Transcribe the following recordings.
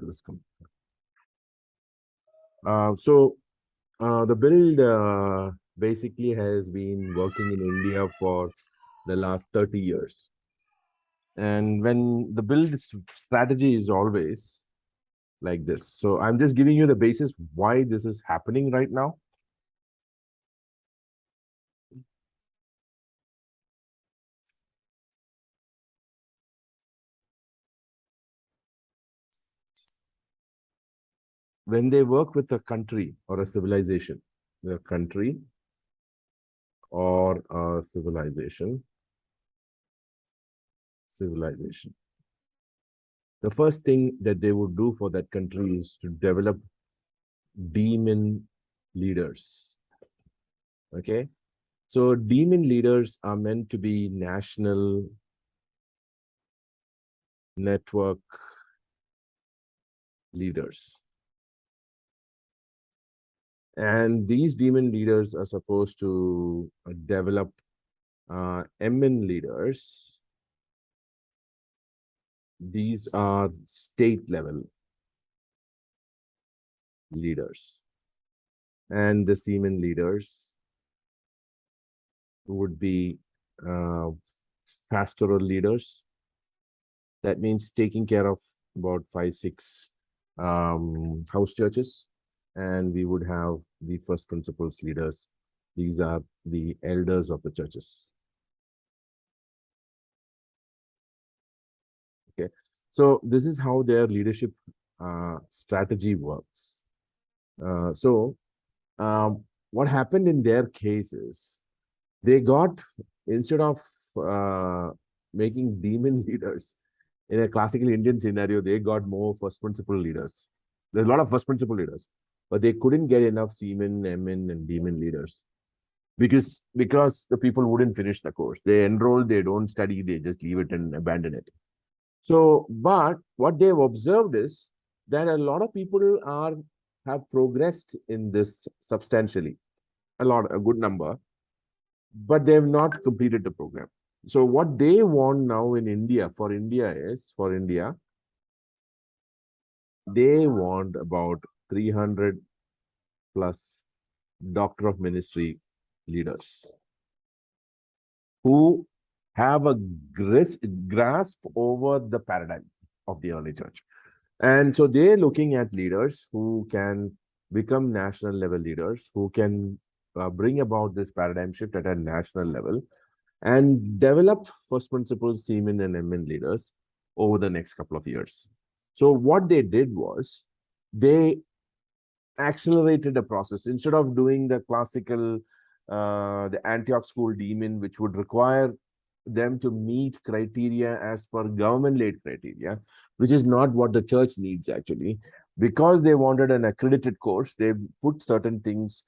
this the build basically has been working in India for the last 30 years. And when the build strategy is always like this. So I'm just giving you the basis why this is happening right now. When they work with a country or a civilization, a country or a civilization, the first thing that they would do for that country is to develop DMin leaders. Okay, so DMin leaders are meant to be national network leaders. And these DMin leaders are supposed to develop MN leaders. These are state level leaders. And the Seaman leaders would be pastoral leaders. That means taking care of about 5-6 house churches. And we would have the first principles leaders. These are the elders of the churches. Okay, so this is how their leadership strategy works. What happened in their case is they got, instead of making DMin leaders in a classical Indian scenario, they got more first principle leaders. There's a lot of first principle leaders, but they couldn't get enough Seaman, MN, and DMin leaders because the people wouldn't finish the course. They enroll, they don't study, they just leave it and abandon it. So, but what they've observed is that a lot of people have progressed in this substantially, a good number, but they have not completed the program. So what they want now in India, they want about 300 plus doctor of ministry leaders who have a grasp over the paradigm of the early church. And so they're looking at leaders who can become national level leaders, who can bring about this paradigm shift at a national level and develop first principles Seaman and MN leaders over the next couple of years. So what they did was they accelerated the process. Instead of doing the classical, the Antioch school DMin, which would require them to meet criteria as per government-led criteria, which is not what the church needs actually. Because they wanted an accredited course, they put certain things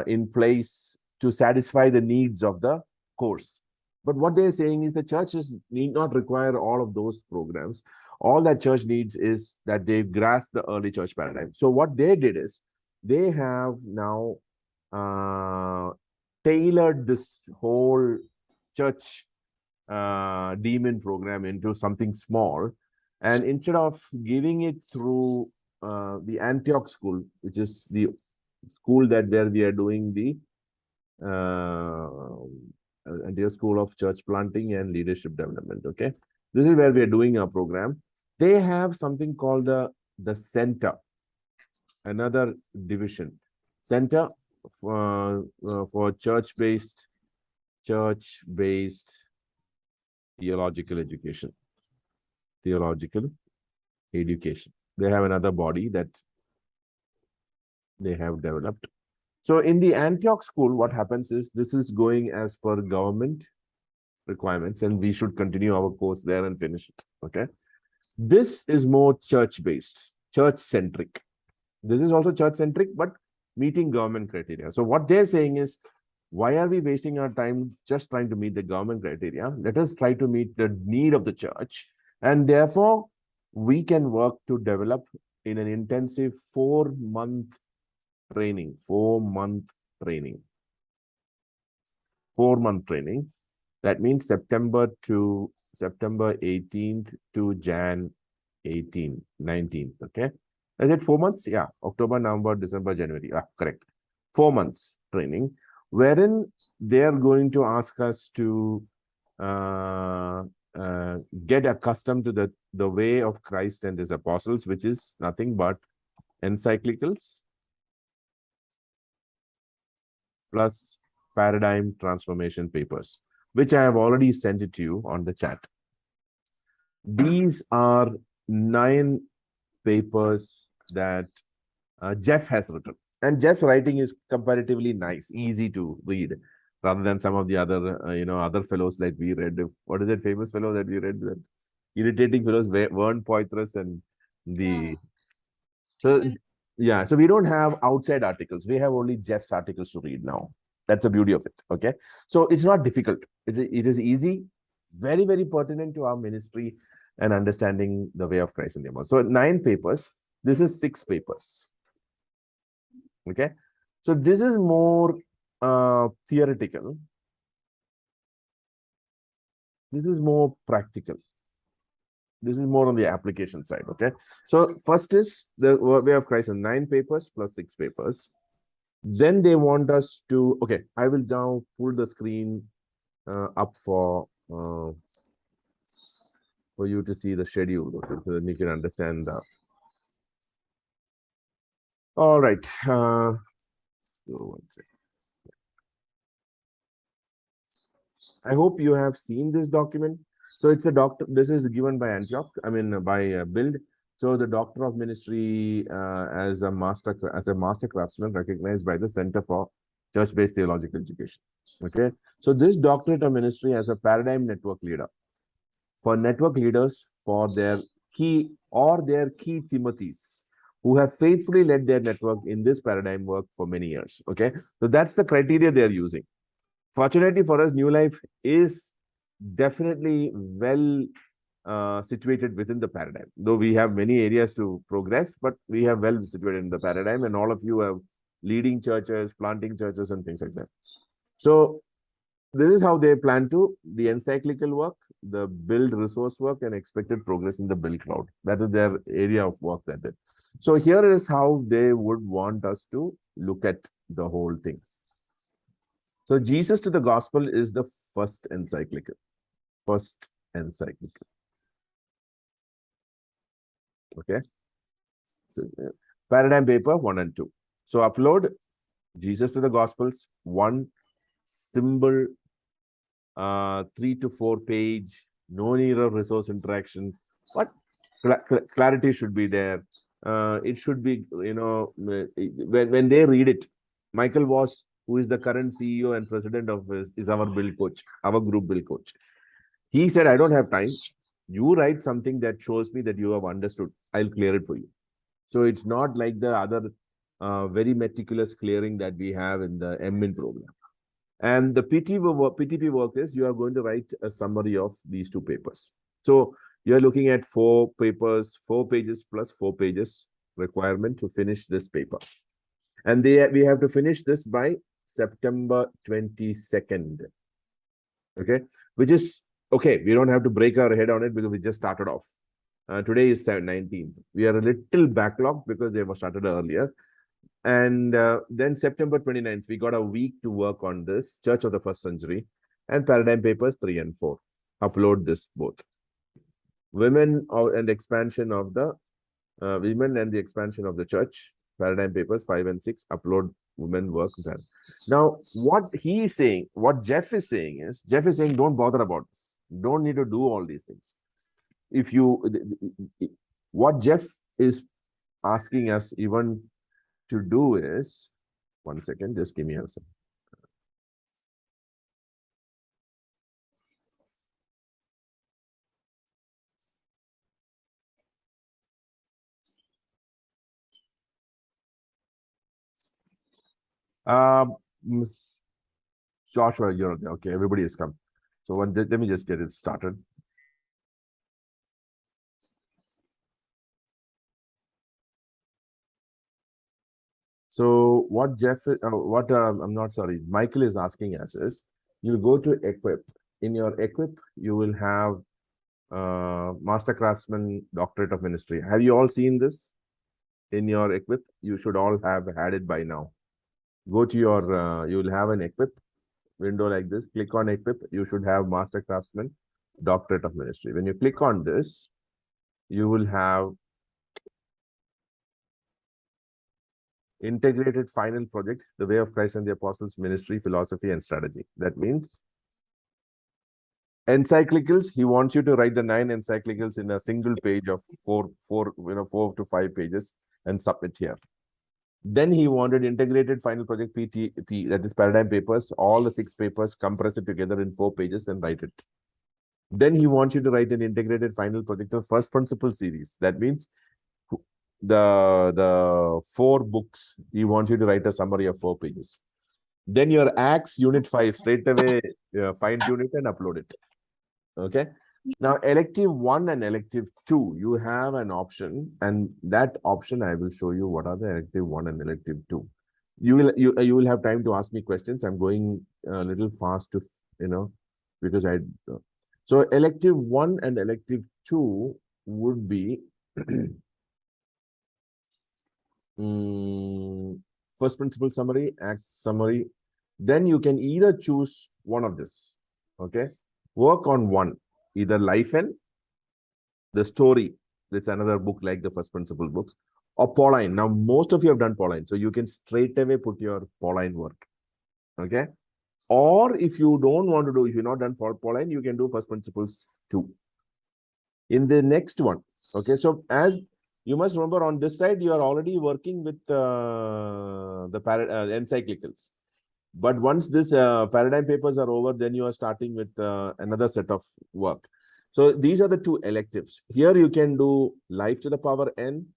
in place to satisfy the needs of the course. But what they're saying is the churches need not require all of those programs. All that church needs is that they grasp the early church paradigm. So what they did is they have now tailored this whole church DMin program into something small. And instead of giving it through the Antioch school, which is the school that we are doing the Antioch School of Church Planting and Leadership Development. Okay, this is where we are doing our program. They have something called the center, another division, center for church-based theological education. They have another body that they have developed. So in the Antioch school, what happens is this is going as per government requirements, and we should continue our course there and finish it. Okay. This is more church-based, church-centric. This is also church-centric, but meeting government criteria. So what they're saying is, why are we wasting our time just trying to meet the government criteria? Let us try to meet the need of the church. And therefore, we can work to develop in an intensive 4-month training. 4-month training. That means September 18th to Jan 18, 19th. Okay. Is it 4 months? Yeah. October, November, December, January. Ah, correct. 4 months training, wherein they are going to ask us to uh, get accustomed to the way of Christ and his apostles, which is nothing but encyclicals plus paradigm transformation papers, which I have already sent it to you on the chat. These are 9 papers that Jeff has written. And Jeff's writing is comparatively nice, easy to read, rather than some of the other, other fellows like we read. What is that famous fellow that we read? That irritating fellows, Vern Poitras and the... So, yeah, so we don't have outside articles. We have only Jeff's articles to read now. That's the beauty of it. Okay. So it's not difficult. It is easy, very, very pertinent to our ministry and understanding the way of Christ in the world. So 9 papers. This is 6 papers. Okay. So this is more theoretical. This is more practical. This is more on the application side. Okay. So first is the way of Christ in 9 papers plus 6 papers. Then they want us to, okay, I will now pull the screen up for you to see the schedule, okay, so that you can understand the... All right. So one second. I hope you have seen this document. So it's a doctor. This is given by Antioch. I mean, by Build. So the Doctor of Ministry as a master craftsman recognized by the Center for Church-Based Theological Education. Okay. So this doctorate of ministry as a paradigm network leader for network leaders for their key Timothys who have faithfully led their network in this paradigm work for many years. Okay. So that's the criteria they're using. Fortunately for us, New Life is definitely well situated within the paradigm, though we have many areas to progress, but we have well situated in the paradigm, and all of you have leading churches, planting churches, and things like that. So this is how they plan to the encyclical work, the build resource work, and expected progress in the build cloud. That is their area of work that they... So here is how they would want us to look at the whole thing. So Jesus to the Gospel is the first encyclical. First encyclical. Okay. So, paradigm paper 1 and 2. So upload Jesus to the Gospels, 1 symbol, 3 to 4 page, no need of resource interaction. What clarity should be there? It should be, when they read it, Michael Voss, who is the current CEO and president of is our build coach, our group build coach. He said, I don't have time. You write something that shows me that you have understood. I'll clear it for you. So it's not like the other very meticulous clearing that we have in the DMin program. And the PTP work is you are going to write a summary of these 2 papers. So you're looking at 4 papers, 4 pages plus 4 pages requirement to finish this paper. And we have to finish this by September 22nd. Okay, which is okay. We don't have to break our head on it because we just started off. Today is 19th. We are a little backlogged because they were started earlier. And then September 29th, we got a week to work on this Church of the First Century and paradigm papers 3 and 4. Upload this both. Women and expansion of the women and the expansion of the church. Paradigm papers 5 and 6. Upload women work done. Now, what he is saying, what Jeff is saying, don't bother about this. Don't need to do all these things. If you, what Jeff is asking us even to do is, 1 second, just give me a second. Joshua, you're okay. Everybody has come. So let me just get it started. So what Michael is asking us is, you go to equip. In your equip, you will have Mastercraftsman Doctorate of Ministry. Have you all seen this in your equip? You should all have had it by now. Go to your, you will have an equip window like this. Click on equip. You should have Mastercraftsman Doctorate of Ministry. When you click on this, you will have integrated final project, the way of Christ and the Apostles, ministry, philosophy, and strategy. That means encyclicals. He wants you to write the 9 encyclicals in a single page of 4 to 5 pages and submit here. Then he wanted integrated final project PTP, that is paradigm papers, all the 6 papers, compress it together in 4 pages and write it. Then he wants you to write an integrated final project of first principle series. That means the 4 books, he wants you to write a summary of 4 pages. Then your Acts Unit 5, straight away fine tune it and upload it. Okay. Now, elective 1 and elective 2, you have an option, and that option I will show you what are the elective 1 and elective 2. You will have time to ask me questions. I'm going a little fast to because I so elective 1 and elective 2 would be first principle summary, act summary. Then you can either choose one of this. Okay, work on one, either life and the story. That's another book like the first principle books, or Pauline. Now, most of you have done Pauline, so you can straight away put your Pauline work. Okay, or if you don't want to do, if you're not done for Pauline, you can do first principles 2. In the next one, okay, so as you must remember, on this side, you are already working with the encyclicals. But once this paradigm papers are over, then you are starting with another set of work. So these are the 2 electives. Here you can do life to the power n.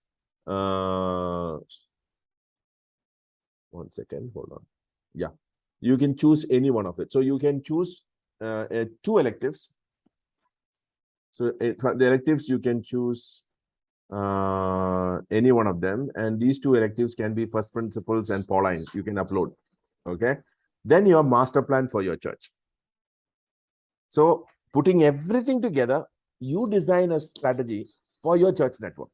1 second, hold on. Yeah, you can choose any one of it. So you can choose 2 electives. So the electives, you can choose any one of them. And these 2 electives can be first principles and Pauline. You can upload. Okay. Then your master plan for your church. So putting everything together, you design a strategy for your church network.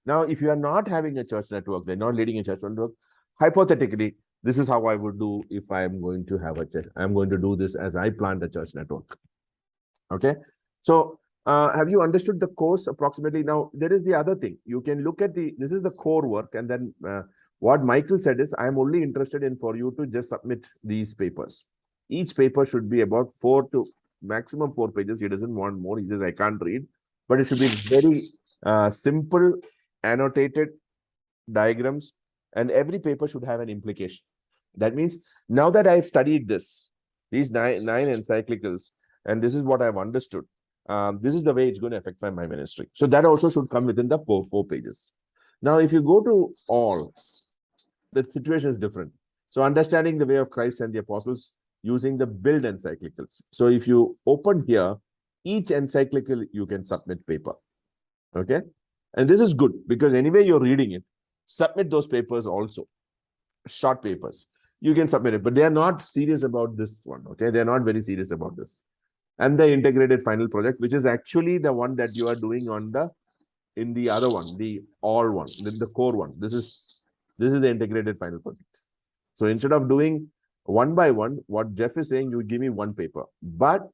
Now, if you are not having a church network, they're not leading a church network, hypothetically, this is how I would do if I'm going to have a church. I'm going to do this as I plan the church network. Okay. So have you understood the course approximately? Now, there is the other thing. You can look at this is the core work. And then what Michael said is, I'm only interested in for you to just submit these papers. Each paper should be about 4 to maximum 4 pages. He doesn't want more. He says, I can't read. But it should be very simple, annotated diagrams. And every paper should have an implication. That means now that I've studied these nine encyclicals, and this is what I've understood, this is the way it's going to affect my ministry. So that also should come within the 4 pages. Now, if you go to all, the situation is different. So understanding the way of Christ and the apostles using the build encyclicals. So if you open here, each encyclical, you can submit paper. Okay. And this is good because anyway, you're reading it, submit those papers also, short papers. You can submit it, but they are not serious about this one. Okay. They're not very serious about this. And the integrated final project, which is actually the one that you are doing in the other one, the all one, the core one. This is the integrated final project. So instead of doing one by one, what Jeff is saying, you give me 1 paper, but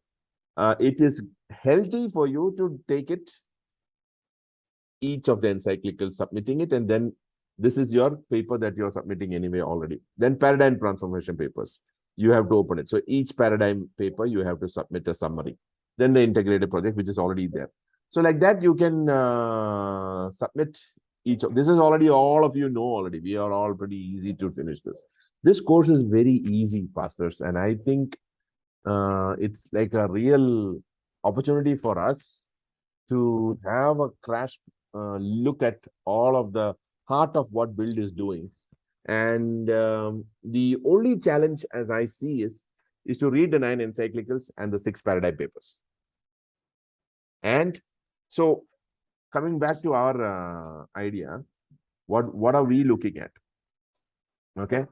it is healthy for you to take it, each of the encyclicals, submitting it, and then this is your paper that you're submitting anyway already. Then paradigm transformation papers, you have to open it. So each paradigm paper, you have to submit a summary. Then the integrated project, which is already there. So like that, you can submit each of this is already, all of you know already. We are all pretty easy to finish this. This course is very easy, pastors, and I think it's like a real opportunity for us to have a crash look at all of the heart of what Build is doing. And the only challenge, as I see, is to read the 9 encyclicals and the 6 paradigm papers. And so, coming back to our idea, what are we looking at? Okay.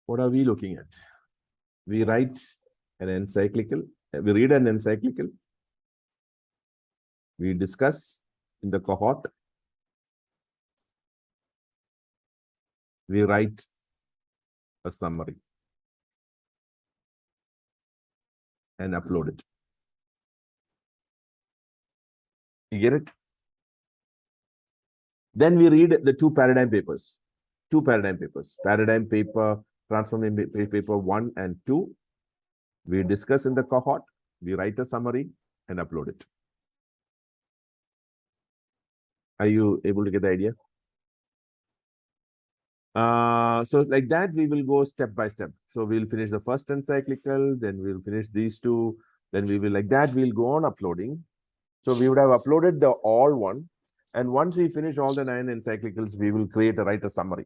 What are we looking at? We write an encyclical, we read an encyclical, we discuss in the cohort, we write a summary and upload it. You get it? Then we read the two paradigm papers. Paradigm paper, transformation paper 1 and 2. We discuss in the cohort, we write a summary and upload it. Are you able to get the idea? So like that, we will go step by step. So we'll finish the first encyclical, then we'll finish these two, then we will like that, we'll go on uploading. So we would have uploaded the all one. And once we finish all the 9 encyclicals, we will write a summary,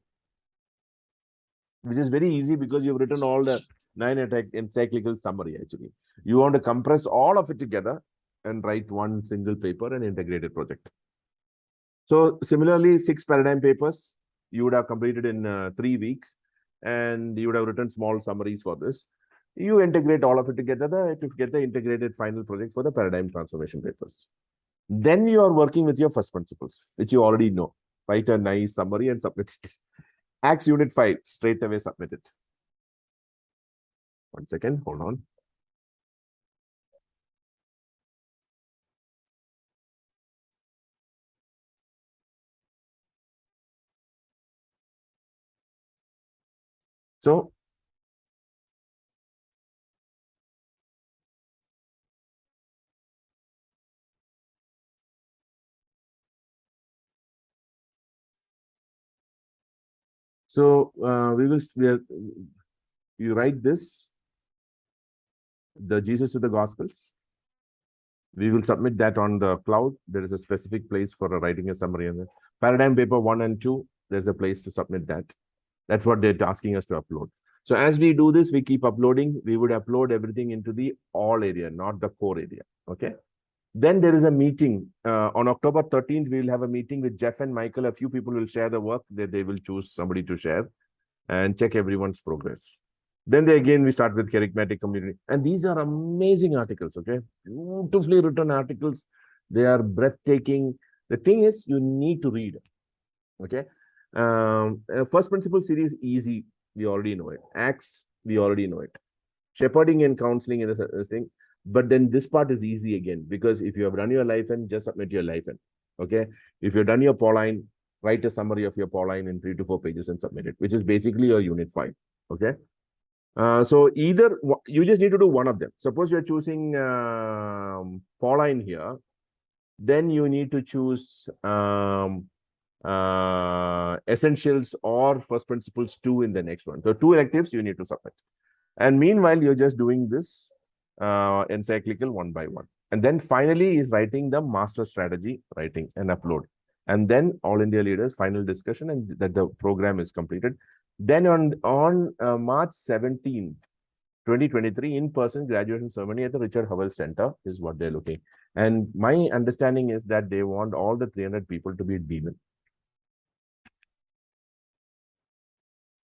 which is very easy because you've written all the 9 encyclical summary actually. You want to compress all of it together and write one single paper and integrated project. So similarly, 6 paradigm papers you would have completed in 3 weeks, and you would have written small summaries for this. You integrate all of it together to get the integrated final project for the paradigm transformation papers. Then you are working with your first principles, which you already know. Write a nice summary and submit it. Acts Unit 5, straight away submit it. 1 second, hold on. So you write this, the Jesus to the Gospels. We will submit that on the cloud. There is a specific place for writing a summary. And paradigm paper 1 and 2, there's a place to submit that. That's what they're asking us to upload. So as we do this, we keep uploading. We would upload everything into the all area, not the core area. Okay. Then there is a meeting. On October 13th, we will have a meeting with Jeff and Michael. A few people will share the work that they will choose somebody to share and check everyone's progress. Then we start with charismatic community. And these are amazing articles, okay? Beautifully written articles. They are breathtaking. The thing is, you need to read, okay? First principle series, easy. We already know it. Acts, we already know it. Shepherding and counseling is a thing. But then this part is easy again, because if you have done your life and just submit your life in, okay? If you've done your Pauline, write a summary of your Pauline in 3 to 4 pages and submit it, which is basically your Unit 5, okay? So either you just need to do one of them. Suppose you're choosing Pauline here, then you need to choose Essentials or First Principles 2 in the next one. So 2 electives you need to submit. And meanwhile, you're just doing this encyclical 1 by 1. And then finally is writing the master strategy, writing and upload. And then All India Leaders, final discussion, and that the program is completed. Then on March 17th, 2023, in-person graduation ceremony at the Richard Howell Center is what they're looking. And my understanding is that they want all the 300 people to be DMin.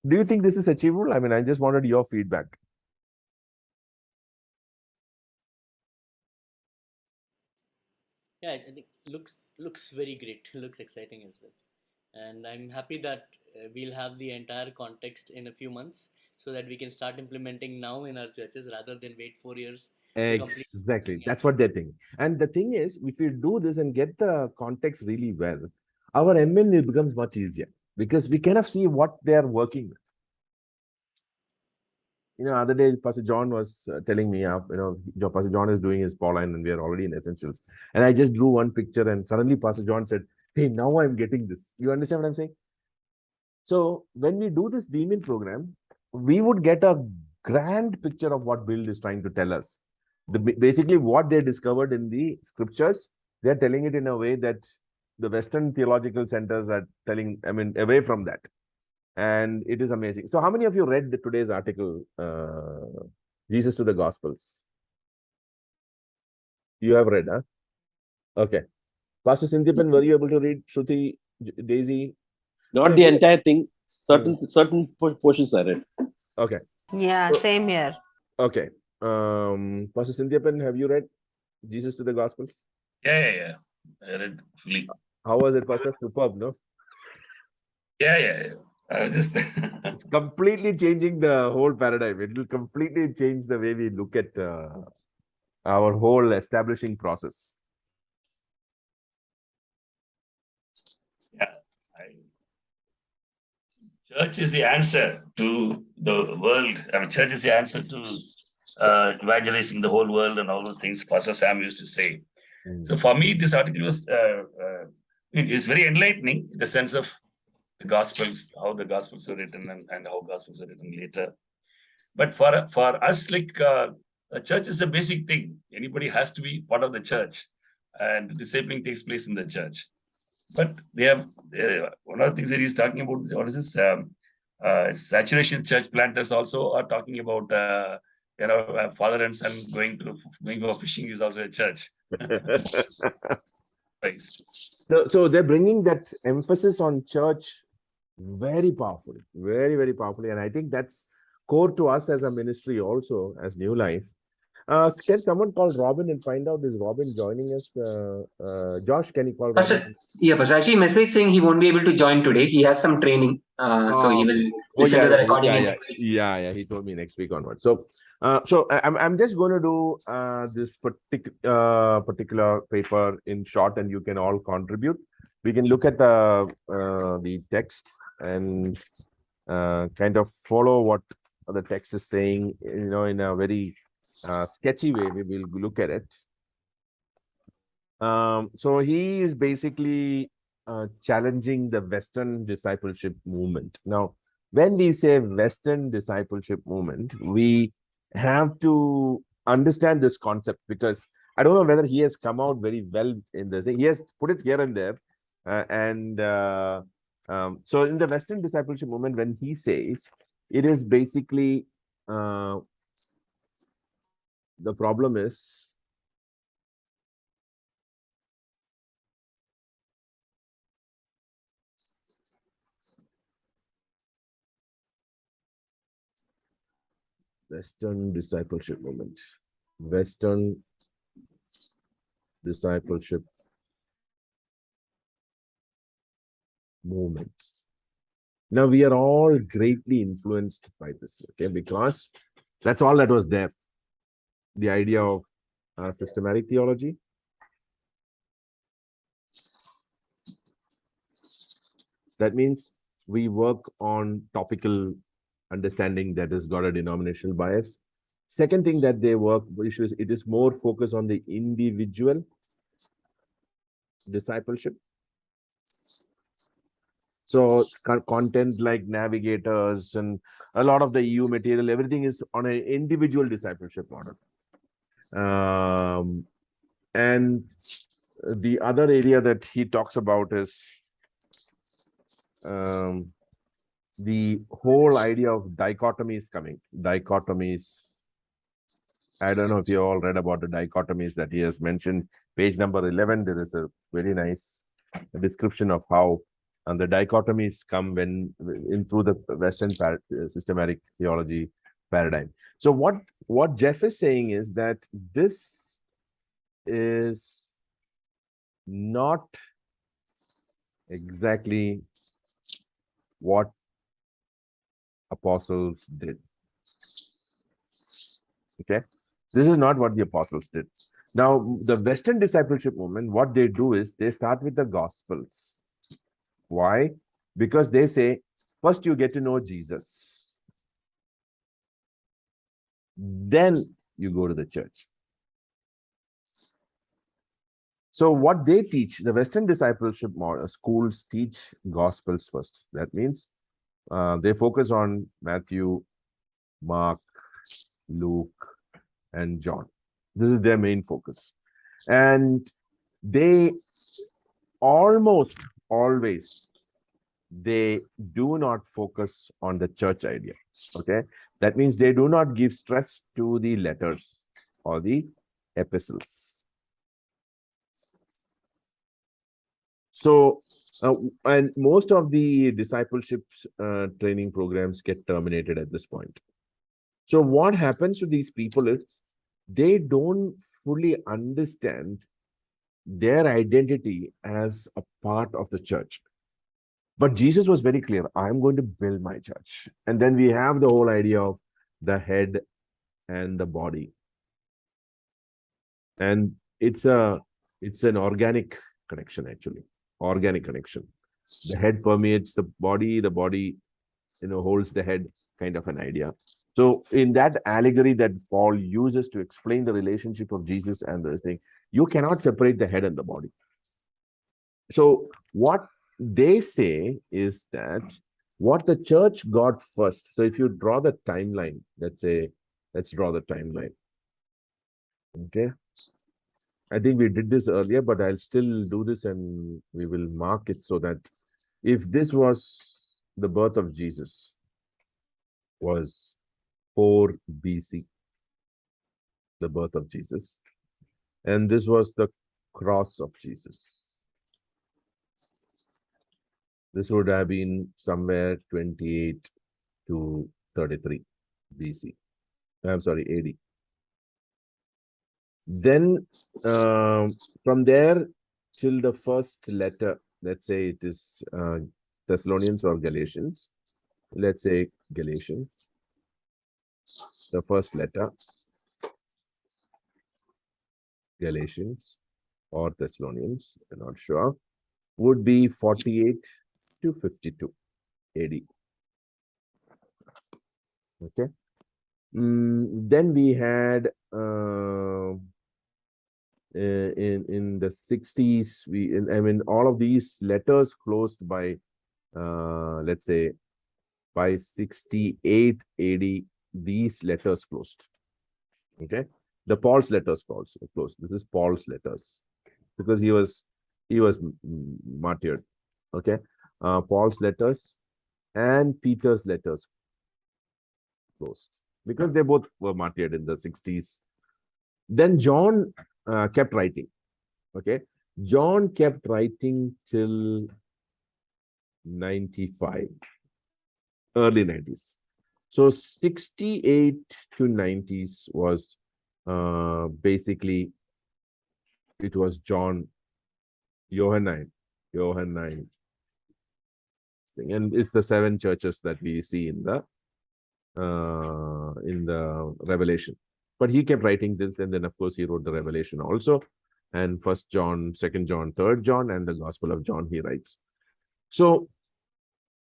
Do you think this is achievable? I mean, I just wanted your feedback. Yeah, I think looks very great. Looks exciting as well. And I'm happy that we'll have the entire context in a few months so that we can start implementing now in our churches rather than wait 4 years to complete. Exactly. That's what they're thinking. And the thing is, if you do this and get the context really well, our MN becomes much easier because we kind of see what they are working with. Other day, Pastor John was telling me, Pastor John is doing his Pauline and we are already in Essentials. And I just drew one picture and suddenly Pastor John said, hey, now I'm getting this. You understand what I'm saying? So when we do this DMin program, we would get a grand picture of what Bill is trying to tell us. Basically, what they discovered in the scriptures, they're telling it in a way that the Western theological centers are telling, away from that. And it is amazing. So how many of you read today's article, Jesus to the Gospels? You have read, huh? Okay. Pastor Sinthipan, were you able to read? Shruti, Daisy? Not the entire thing. Certain portions I read. Okay. Yeah, So, same here. okay. Pastor Cynthia Pen, have you read Jesus to the Gospels? Yeah. I read fully. How was it, Pastor? Superb, no? Yeah. Just It's completely changing the whole paradigm. It will completely change the way we look at our whole establishing process. yeah. Church is the answer to the world. I mean, church is the answer to evangelizing the whole world and all those things Pastor Sam used to say. So for me, this article was it's very enlightening in the sense of the Gospels, how the Gospels are written and how Gospels are written later. But for us, like a church is a basic thing. Anybody has to be part of the church, and discipling takes place in the church. But they have one of the things that he's talking about. What is this? Saturation church planters also are talking about father and son going for fishing is also a church. So they're bringing that emphasis on church very powerfully, very powerfully, and I think that's core to us as a ministry also as New Life. Can someone call Robin and find out, is Robin joining us? Josh, can you call Robin? Yeah, Pastor. Actually, message saying he won't be able to join today. He has some training, so he will listen to the recording next week. Yeah. He told me next week onward. So, I'm just going to do this particular paper in short, and you can all contribute. We can look at the text and kind of follow what the text is saying, in a very sketchy way. We will look at it. So he is basically challenging the Western discipleship movement. Now, when we say Western discipleship movement, we have to understand this concept, because I don't know whether he has come out very well in this. He has put it here and there. So in the Western discipleship movement, when he says, it is basically the problem is Western discipleship movement. Western discipleship movements. Now, we are all greatly influenced by this, okay, because that's all that was there. The idea of systematic theology. That means we work on topical understanding that has got a denominational bias. Second thing that they work, which is, it is more focused on the individual discipleship. So content like navigators and a lot of the EU material, everything is on an individual discipleship model. And the other area that he talks about is the whole idea of dichotomies coming. Dichotomies. I don't know if you all read about the dichotomies that he has mentioned. Page number 11, there is a very nice description of how the dichotomies come through the Western systematic theology paradigm. So what Jeff is saying is that this is not exactly what apostles did. Okay, this is not what the apostles did. Now, the Western discipleship movement, what they do is they start with the Gospels. Why? Because they say, first you get to know Jesus, then you go to the church. So what they teach, the Western discipleship schools teach Gospels first. That means they focus on Matthew, Mark, Luke, and John. This is their main focus. And they almost always, they do not focus on the church idea. Okay, that means they do not give stress to the letters or the epistles. So, and most of the discipleship training programs get terminated at this point. So what happens to these people is they don't fully understand their identity as a part of the church. But Jesus was very clear, I'm going to build my church. And then we have the whole idea of the head and the body. And it's an organic connection, actually. Organic connection. The head permeates the body holds the head, kind of an idea. So in that allegory that Paul uses to explain the relationship of Jesus and this thing, you cannot separate the head and the body. So what they say is that what the church got first. So if you draw the timeline, let's draw the timeline. Okay. I think we did this earlier, but I'll still do this and we will mark it so that if this was the birth of Jesus, was 4 BC, the birth of Jesus, and this was the cross of Jesus. This would have been somewhere 28 to 33 BC. I'm sorry, AD. Then from there till the first letter, let's say it is Thessalonians or Galatians. Let's say Galatians, the first letter, Galatians or Thessalonians, I'm not sure, would be 48 to 52 AD. Okay. Then we had in the 60s, all of these letters closed by let's say by 68 AD, these letters closed. Okay, the Paul's letters closed. This is Paul's letters because he was martyred. Okay, Paul's letters and Peter's letters closed because they both were martyred in the 60s. Then John kept writing. Okay, John kept writing till 95, early 90s. So 68 to 90s was basically, it was Johannine, and it's the 7 churches that we see in the Revelation. But he kept writing this, and then of course he wrote the Revelation also, and 1st John, 2nd John, 3rd John, and the Gospel of John he writes. So,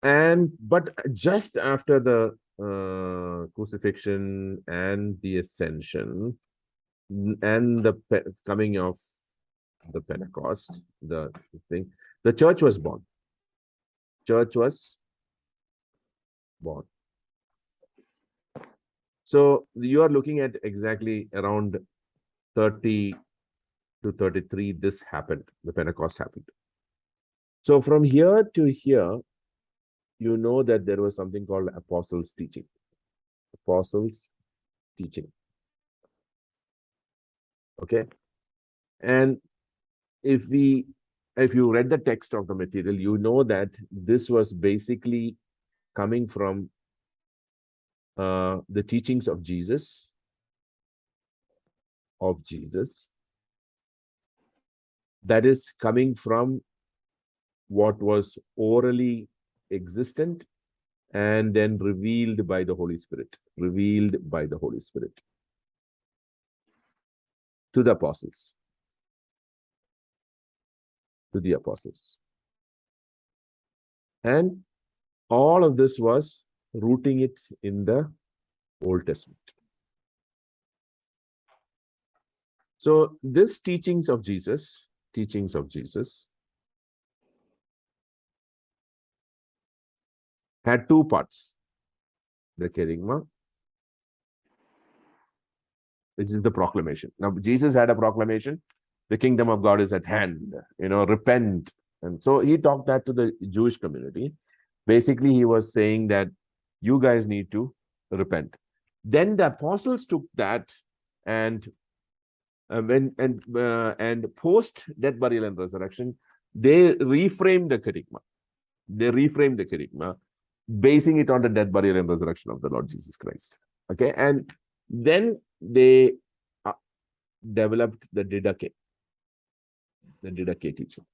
but just after the crucifixion and the ascension and the coming of the Pentecost, the church was born. Church was born. So you are looking at exactly around 30 to 33, this happened, the Pentecost happened. So from here to here, you know that there was something called apostles' teaching. Apostles' teaching. Okay. And if you read the text of the material, you know that this was basically coming from the teachings of Jesus. That is coming from what was orally existent and then revealed by the Holy Spirit. To the apostles. And all of this was rooting it in the Old Testament. So this teachings of Jesus had 2 parts. The kerygma, which is the proclamation. Now, Jesus had a proclamation. The kingdom of God is at hand, repent. And so he talked that to the Jewish community. Basically, he was saying that you guys need to repent. Then the apostles took that and post death, burial, and resurrection, they reframed the kerygma. They reframed the kerygma, basing it on the death, burial, and resurrection of the Lord Jesus Christ. Okay, and then they developed the Didache, teaching.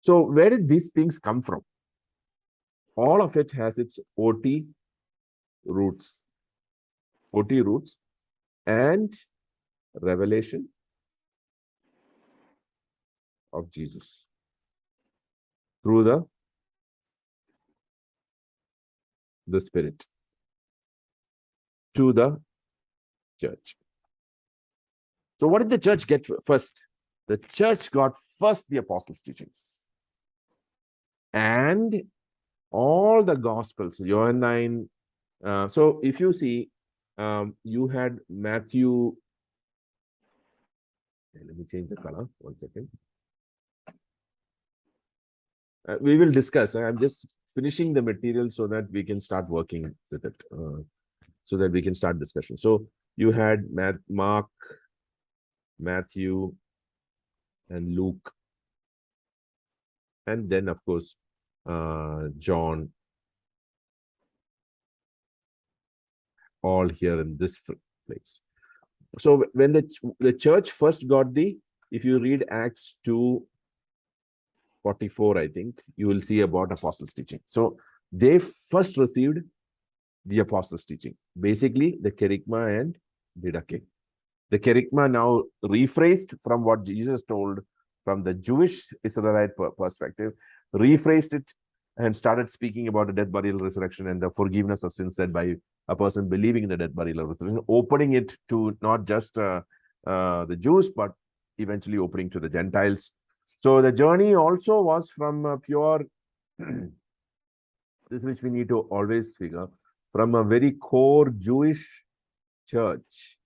So where did these things come from? All of it has its OT roots, and revelation of Jesus through the Spirit to the church. So what did the church get first? The church got first the apostles' teachings. And all the gospels, John 9. So if you see, you had Matthew. Let me change the color. 1 second. We will discuss. I'm just finishing the material so that we can start working with it, so that we can start discussion. So you had Mark, Matthew, and Luke, and then of course John, all here in this place. So when the church first got if you read Acts 2:44, I think you will see about apostles' teaching. So they first received the apostles' teaching, basically the kerygma and Didache. The kerygma now rephrased from what Jesus told from the Jewish Israelite perspective, rephrased it and started speaking about the death, burial, resurrection, and the forgiveness of sins said by a person believing in the death, burial, and resurrection, opening it to not just the Jews, but eventually opening to the Gentiles. So the journey also was from pure, this which we need to always figure, from a very core Jewish church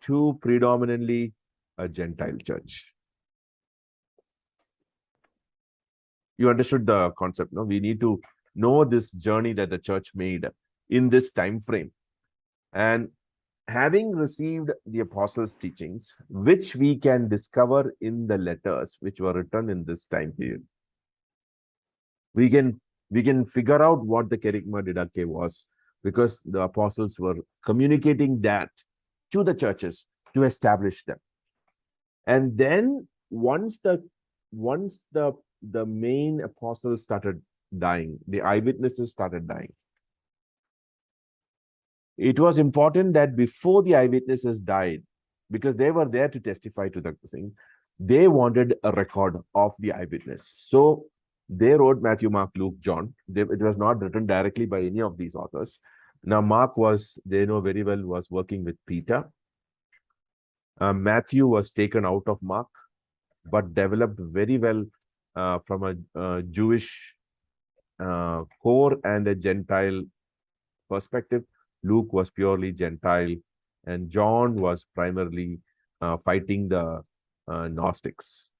to predominantly a Gentile church. You understood the concept, no? We need to know this journey that the church made in this time frame. And having received the apostles' teachings, which we can discover in the letters which were written in this time period, we can figure out what the kerygma Didache was, because the apostles were communicating that to the churches to establish them. And then once the main apostles started dying, the eyewitnesses started dying, it was important that before the eyewitnesses died, because they were there to testify to the thing, they wanted a record of the eyewitness. So they wrote Matthew, Mark, Luke, John. It was not written directly by any of these authors. Now, Mark was, they know very well, was working with Peter. Matthew was taken out of Mark, but developed very well from a Jewish core and a Gentile perspective. Luke was purely Gentile, and John was primarily fighting the Gnostics.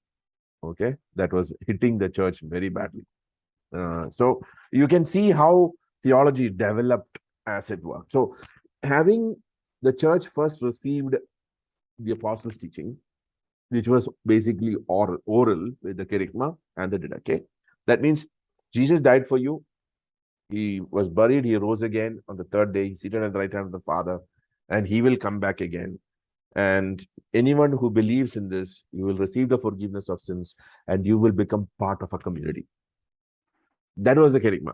Okay, that was hitting the church very badly. So you can see how theology developed as it worked. So having the church first received the apostles' teaching, which was basically oral with the kerygma and the Didache. That means Jesus died for you. He was buried. He rose again on the third day. He seated at the right hand of the Father, and he will come back again. And anyone who believes in this, you will receive the forgiveness of sins, and you will become part of a community. That was the kerygma.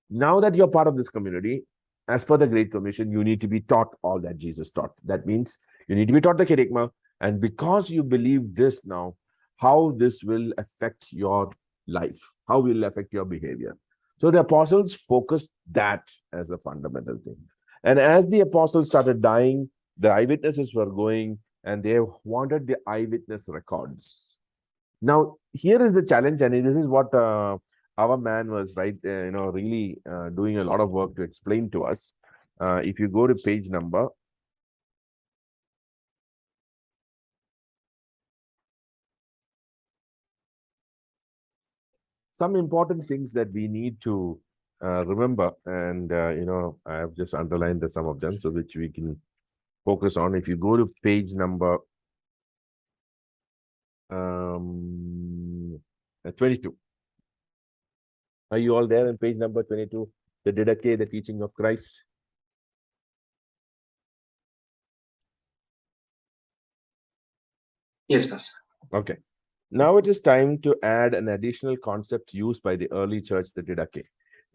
Now that you're part of this community, as per the Great Commission, you need to be taught all that Jesus taught. That means you need to be taught the kerygma, and because you believe this now, how this will affect your life, how will it affect your behavior. So the apostles focused that as a fundamental thing. And as the apostles started dying, the eyewitnesses were going, and they wanted the eyewitness records. Now, here is the challenge, and this is what our man was really doing a lot of work to explain to us. If you go to page number 1, some important things that we need to remember, and I have just underlined some of them, so which we can focus on. If you go to page number 22. Are you all there on page number 22? The Didache, the teaching of Christ. Yes, Pastor. Okay. Now it is time to add an additional concept used by the early church, the Didache.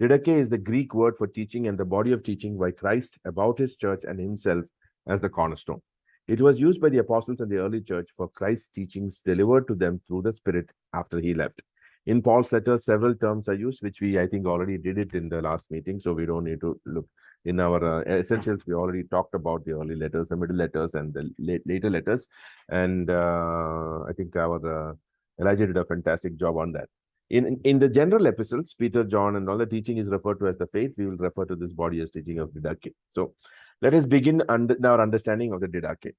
Didache is the Greek word for teaching and the body of teaching by Christ about his church and himself as the cornerstone. It was used by the apostles and the early church for Christ's teachings delivered to them through the Spirit after he left. In Paul's letters, several terms are used, which we, I think, already did it in the last meeting, so we don't need to look. In our essentials, we already talked about the early letters, the middle letters, and the later letters. And I think our Elijah did a fantastic job on that. In the general epistles, Peter, John, and all the teaching is referred to as the faith. We will refer to this body as teaching of Didache. So let us begin our understanding of the Didache.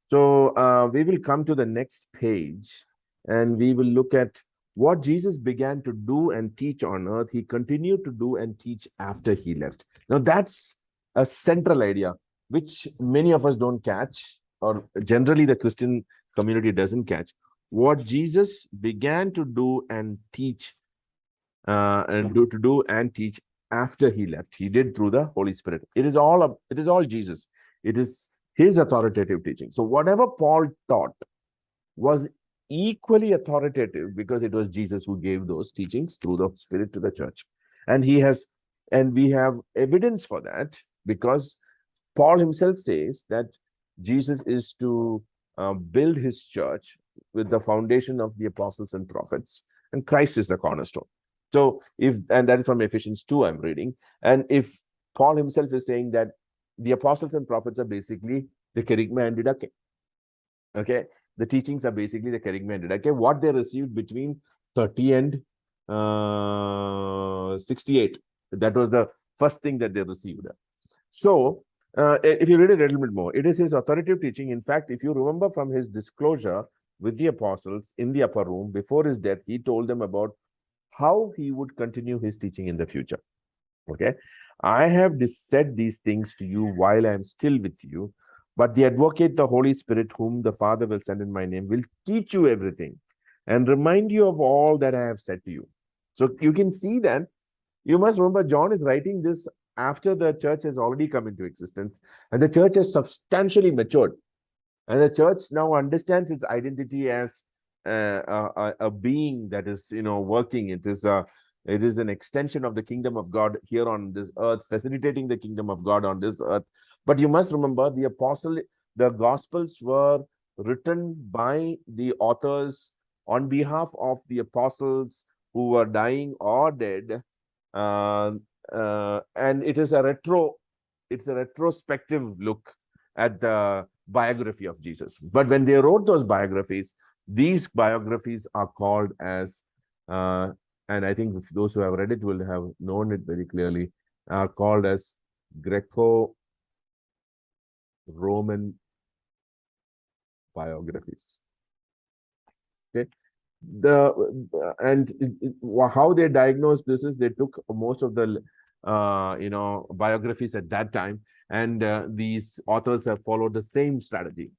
So we will come to the next page and we will look at what Jesus began to do and teach on earth. He continued to do and teach after he left. Now that's a central idea, which many of us don't catch, or generally the Christian community doesn't catch. What Jesus began to do and teach and teach after he left, he did through the Holy Spirit. It is all Jesus. It is his authoritative teaching. So whatever Paul taught was equally authoritative because it was Jesus who gave those teachings through the Spirit to the church. And we have evidence for that because Paul himself says that Jesus is to build his church with the foundation of the apostles and prophets, and Christ is the cornerstone. So and that is from Ephesians 2 I'm reading. And if Paul himself is saying that the apostles and prophets are basically the kerygma and didache. Okay, the teachings are basically the kerygma and didache, what they received between 30 and 68. That was the first thing that they received. So if you read it a little bit more, it is his authoritative teaching. In fact, if you remember from his disclosure with the apostles in the upper room before his death, he told them about how he would continue his teaching in the future. Okay, I have said these things to you while I am still with you, but the advocate, the Holy Spirit, whom the Father will send in my name, will teach you everything and remind you of all that I have said to you. So you can see that. You must remember, John is writing this after the church has already come into existence and the church has substantially matured. And the church now understands its identity as a being that is, working. It is an extension of the kingdom of God here on this earth, facilitating the kingdom of God on this earth. But you must remember, the Gospels were written by the authors on behalf of the apostles who were dying or dead. And it is a retrospective look at the biography of Jesus. But when they wrote those biographies, these biographies are called as, and I think those who have read it will have known it very clearly, are called as Greco-Roman biographies. Okay. How they diagnosed this is they took most of the biographies at that time, and these authors have followed the same strategy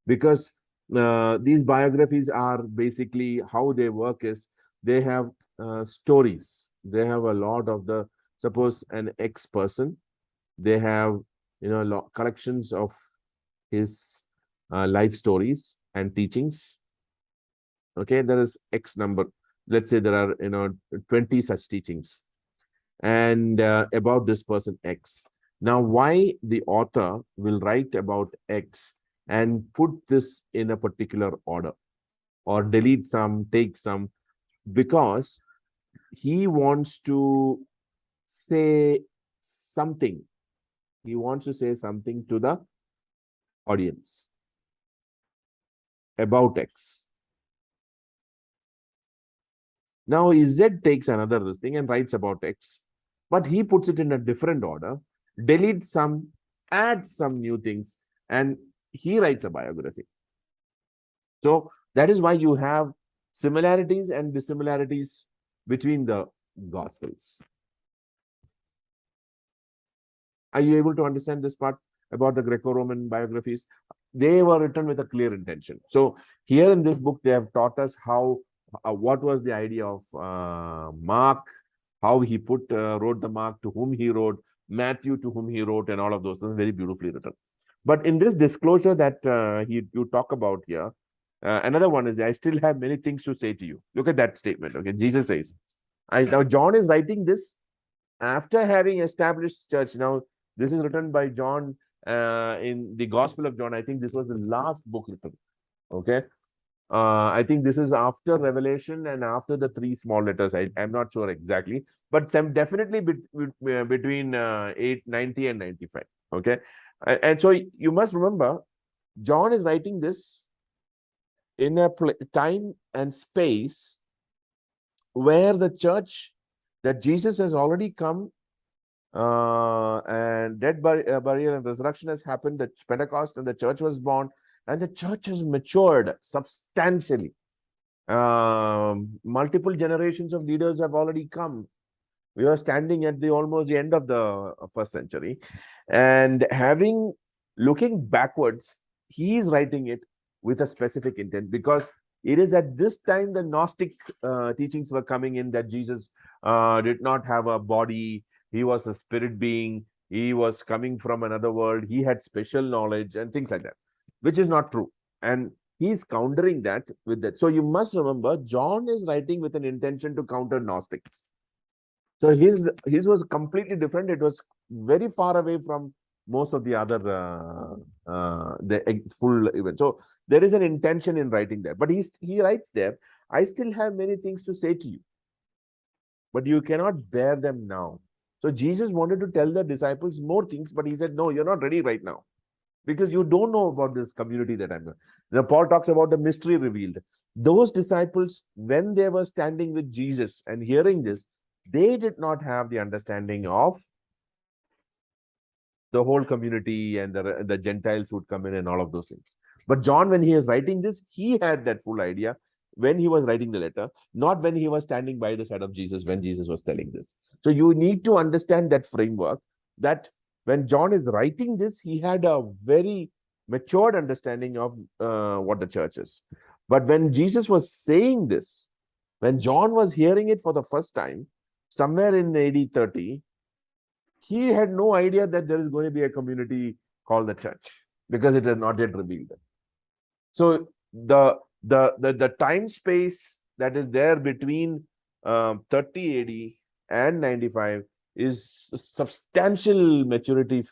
because these biographies are basically how they work is they have stories. They have a lot of suppose an X person, they have collections of his life stories and teachings. Okay, there is X number. Let's say there are 20 such teachings and about this person X. Now, why the author will write about X and put this in a particular order or delete some, take some, because he wants to say something. He wants to say something to the audience about X. Now, Z takes another thing and writes about X, but he puts it in a different order, deletes some, adds some new things, and he writes a biography. So that is why you have similarities and dissimilarities between the Gospels. Are you able to understand this part about the Greco-Roman biographies? They were written with a clear intention. So here in this book, they have taught us how what was the idea of Mark, how he wrote the Mark, to whom he wrote, Matthew to whom he wrote, and all of those things, very beautifully written. But in this disclosure that you talk about here, another one is, I still have many things to say to you. Look at that statement. Okay, Jesus says, now John is writing this after having established church. Now, this is written by John in the Gospel of John. I think this was the last book written. Okay. I think this is after Revelation and after the 3 small letters. I'm not sure exactly, but some definitely between 890 and 95. Okay. And so you must remember, John is writing this in a time and space where the church, that Jesus has already come, and death, burial, and resurrection has happened. The Pentecost and the church was born, and the church has matured substantially. Multiple generations of leaders have already come. We are standing at almost the end of the first century, and looking backwards, he is writing it with a specific intent, because it is at this time the Gnostic teachings were coming in, that Jesus did not have a body, he was a spirit being, he was coming from another world, he had special knowledge and things like that, which is not true. And he's countering that with that. So you must remember, John is writing with an intention to counter Gnostics. So his was completely different. It was very far away from most of the other the full event. So there is an intention in writing there. But he writes there, I still have many things to say to you, but you cannot bear them now. So Jesus wanted to tell the disciples more things, but he said, no, you're not ready right now, because you don't know about this community that I'm going. Now, Paul talks about the mystery revealed. Those disciples, when they were standing with Jesus and hearing this, they did not have the understanding of the whole community and the Gentiles who would come in and all of those things. But John, when he is writing this, he had that full idea when he was writing the letter, not when he was standing by the side of Jesus when Jesus was telling this. So you need to understand that framework, that when John is writing this, he had a very matured understanding of what the church is. But when Jesus was saying this, when John was hearing it for the first time, somewhere in AD 30, he had no idea that there is going to be a community called the church, because it had not yet revealed. So the time space that is there between 30 AD and 95 is a substantial maturity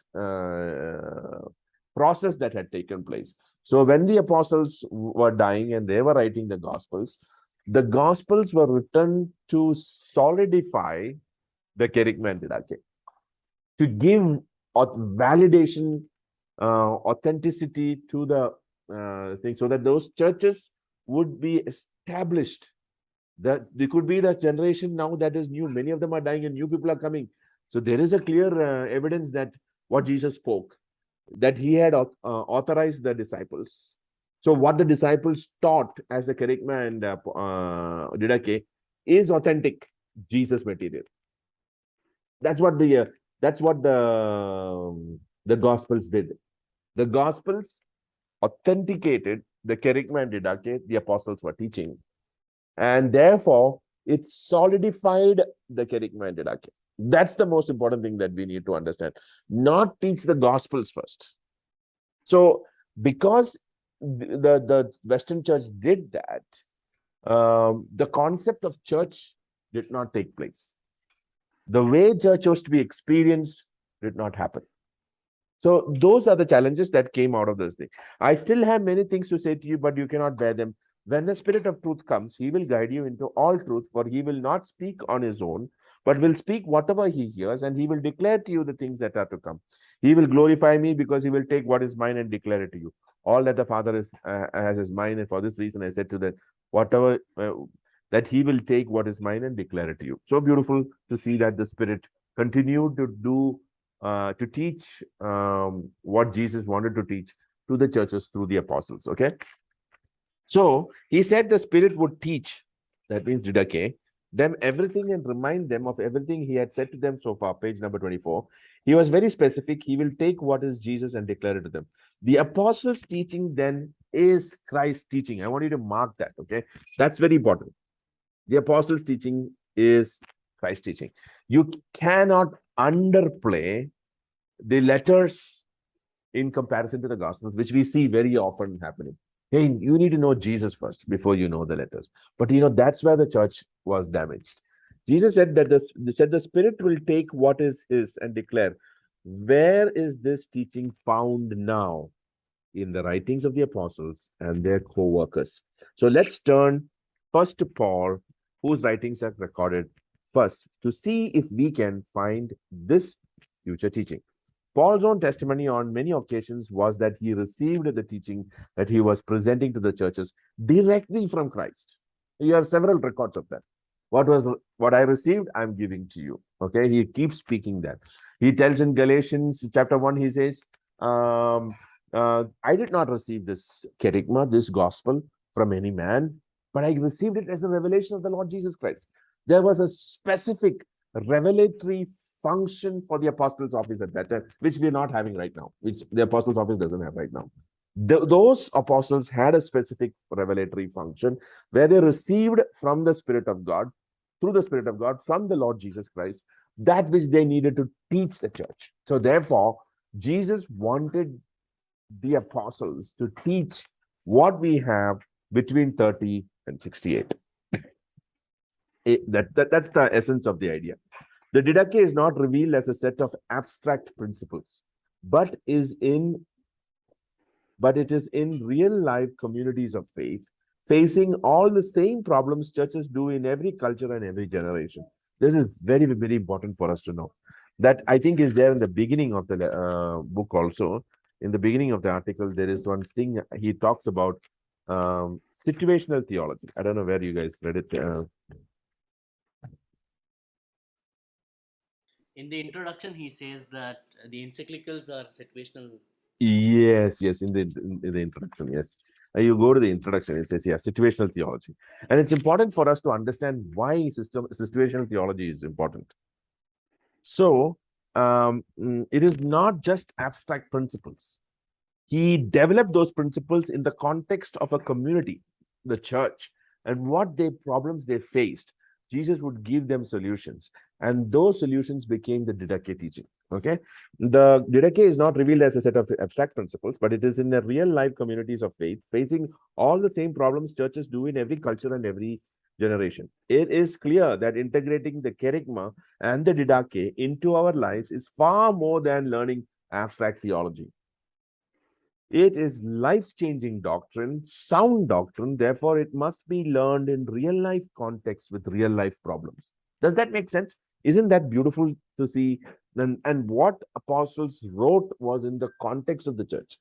process that had taken place. So when the apostles were dying and they were writing the Gospels were written to solidify the kerygma and didache, to give validation, authenticity to the thing, so that those churches would be established. That there could be the generation now that is new. Many of them are dying and new people are coming. So there is a clear evidence that what Jesus spoke, that he had authorized the disciples. So what the disciples taught as the kerygma and didache is authentic Jesus material. That's what the Gospels did. The Gospels authenticated the kerygma and didache the apostles were teaching, and therefore it solidified the kerygma and didache. That's the most important thing that we need to understand. Not teach the Gospels first. So because the Western church did that, the concept of church did not take place. The way church was to be experienced did not happen. So those are the challenges that came out of this thing. I still have many things to say to you, but you cannot bear them. When the Spirit of truth comes, he will guide you into all truth, for he will not speak on his own, but will speak whatever he hears, and he will declare to you the things that are to come. He will glorify me, because he will take what is mine and declare it to you. All that the Father has is mine, and for this reason I said to that, whatever that he will take what is mine and declare it to you. So beautiful to see that the Spirit continued to do, to teach what Jesus wanted to teach to the churches through the apostles. Okay. So he said the Spirit would teach, that means didache, them everything and remind them of everything he had said to them so far. Page number 24. He was very specific. He will take what is Jesus and declare it to them. The apostles' teaching then is Christ's teaching. I want you to mark that. Okay. That's very important. The apostles' teaching is Christ's teaching. You cannot underplay the letters in comparison to the Gospels, which we see very often happening. Hey, you need to know Jesus first before you know the letters. But that's where the church was damaged. Jesus said that the Spirit will take what is His and declare, where is this teaching found now? In the writings of the apostles and their co-workers. So let's turn first to Paul, whose writings are recorded first, to see if we can find this future teaching. Paul's own testimony on many occasions was that he received the teaching that he was presenting to the churches directly from Christ. You have several records of that. What I received, I'm giving to you. Okay, he keeps speaking that. He tells in Galatians chapter 1, he says, I did not receive this kerygma, this gospel from any man, but I received it as a revelation of the Lord Jesus Christ. There was a specific revelatory function for the apostles' office at that time, which we're not having right now, which the apostles' office doesn't have right now. Those apostles had a specific revelatory function where they received from the Spirit of God, through the Spirit of God, from the Lord Jesus Christ, that which they needed to teach the church. So therefore, Jesus wanted the apostles to teach what we have between 30 and 68. That's the essence of the idea. The Didache is not revealed as a set of abstract principles, but it is in real life communities of faith, facing all the same problems churches do in every culture and every generation. This is very, very important for us to know. That I think is there in the beginning of the book also. In the beginning of the article, there is one thing he talks about, situational theology. I don't know where you guys read it. In the introduction, he says that the encyclicals are situational. Yes, in the introduction, yes. You go to the introduction, it says, yeah, situational theology. And it's important for us to understand why situational theology is important. So, it is not just abstract principles. He developed those principles in the context of a community, the church, and what problems they faced. Jesus would give them solutions, and those solutions became the Didache teaching. Okay, the Didache is not revealed as a set of abstract principles, but it is in the real life communities of faith, facing all the same problems churches do in every culture and every generation. It is clear that integrating the kerygma and the Didache into our lives is far more than learning abstract theology. It is life-changing doctrine, sound doctrine. Therefore, it must be learned in real-life context with real-life problems. Does that make sense? Isn't that beautiful to see? And what apostles wrote was in the context of the church.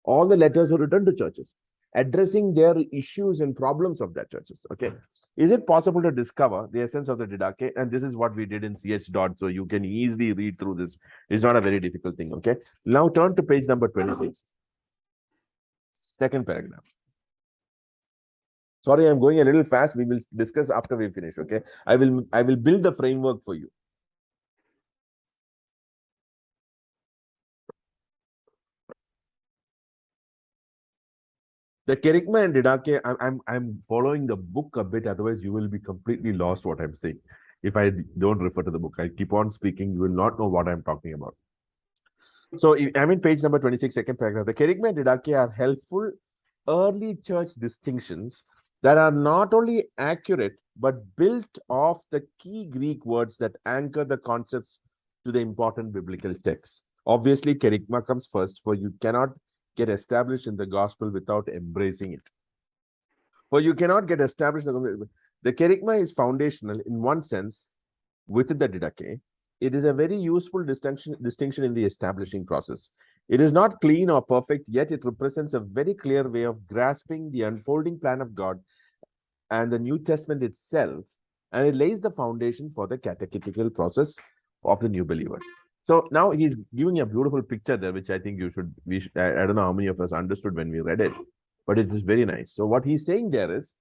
All the letters were written to churches, addressing their issues and problems of their churches. Okay. Is it possible to discover the essence of the Didache? And this is what we did in CH dot. So you can easily read through this. It's not a very difficult thing. Okay. Now turn to page number 26. Second paragraph. Sorry, I'm going a little fast. We will discuss after we finish. Okay. I will build the framework for you. The kerygma and Didache, I'm following the book a bit, otherwise you will be completely lost what I'm saying. If I don't refer to the book, I keep on speaking, you will not know what I'm talking about. So I'm in page number 26, second paragraph. The kerygma and Didache are helpful early church distinctions that are not only accurate, but built off the key Greek words that anchor the concepts to the important biblical texts. Obviously, kerygma comes first, for you cannot get established in the gospel without embracing it. For you cannot get established. The kerygma is foundational in one sense within the Didache. It is a very useful distinction in the establishing process. It is not clean or perfect, yet it represents a very clear way of grasping the unfolding plan of God and the New Testament itself, and it lays the foundation for the catechetical process of the new believers. So now he's giving a beautiful picture there, which I think I don't know how many of us understood when we read it, but it is very nice. So what he's saying there is,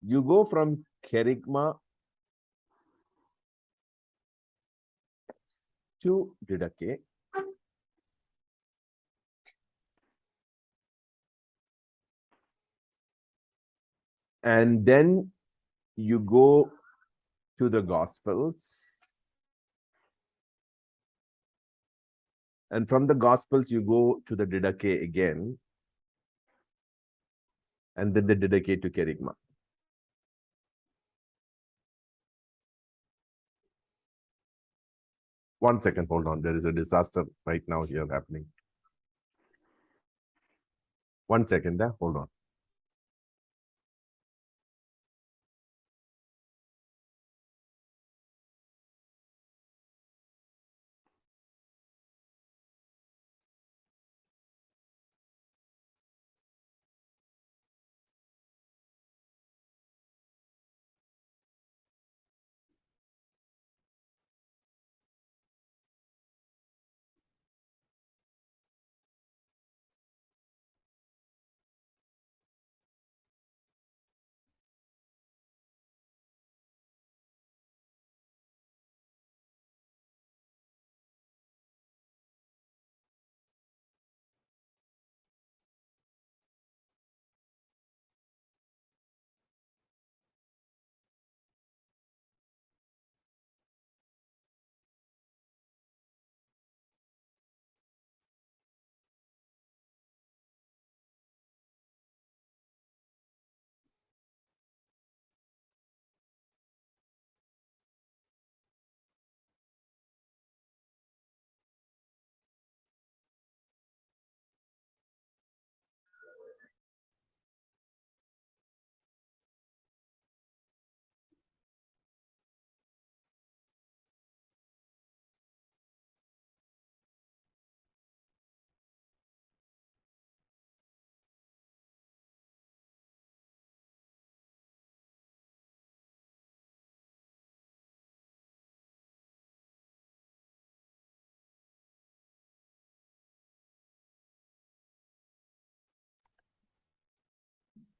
you go from kerygma to Didache, And then you go to the Gospels. And from the Gospels, you go to the Didache again. And then the Didache to Kerygma. One second, hold on. There is a disaster right now here happening. 1 second, hold on.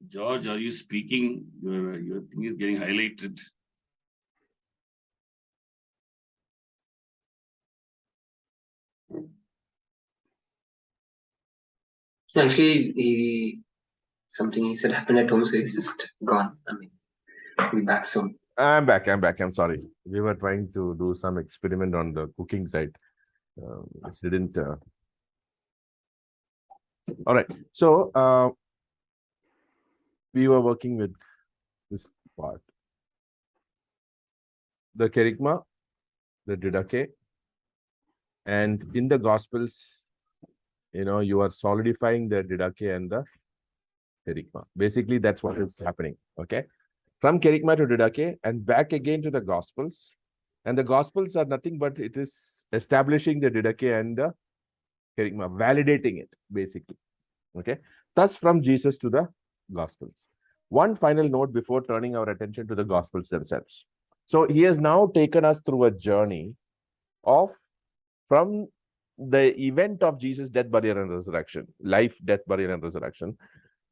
George, are you speaking? Your thing is getting highlighted. Actually, something he said happened at home, so he's just gone. I mean, he'll be back soon. I'm back. I'm sorry. We were trying to do some experiment on the cooking side. Which didn't. All right. So we were working with this part. The Kerygma, the Didache, and in the Gospels, you are solidifying the Didache and the Kerygma. Basically, that's what is happening. Okay. From Kerygma to Didache and back again to the Gospels. And the Gospels are nothing but it is establishing the Didache and the Kerygma, validating it, basically. Okay. Thus, from Jesus to the Gospels. One final note before turning our attention to the Gospels themselves. So he has now taken us through a journey of from the event of Jesus' death, burial, and resurrection, life, death, burial, and resurrection,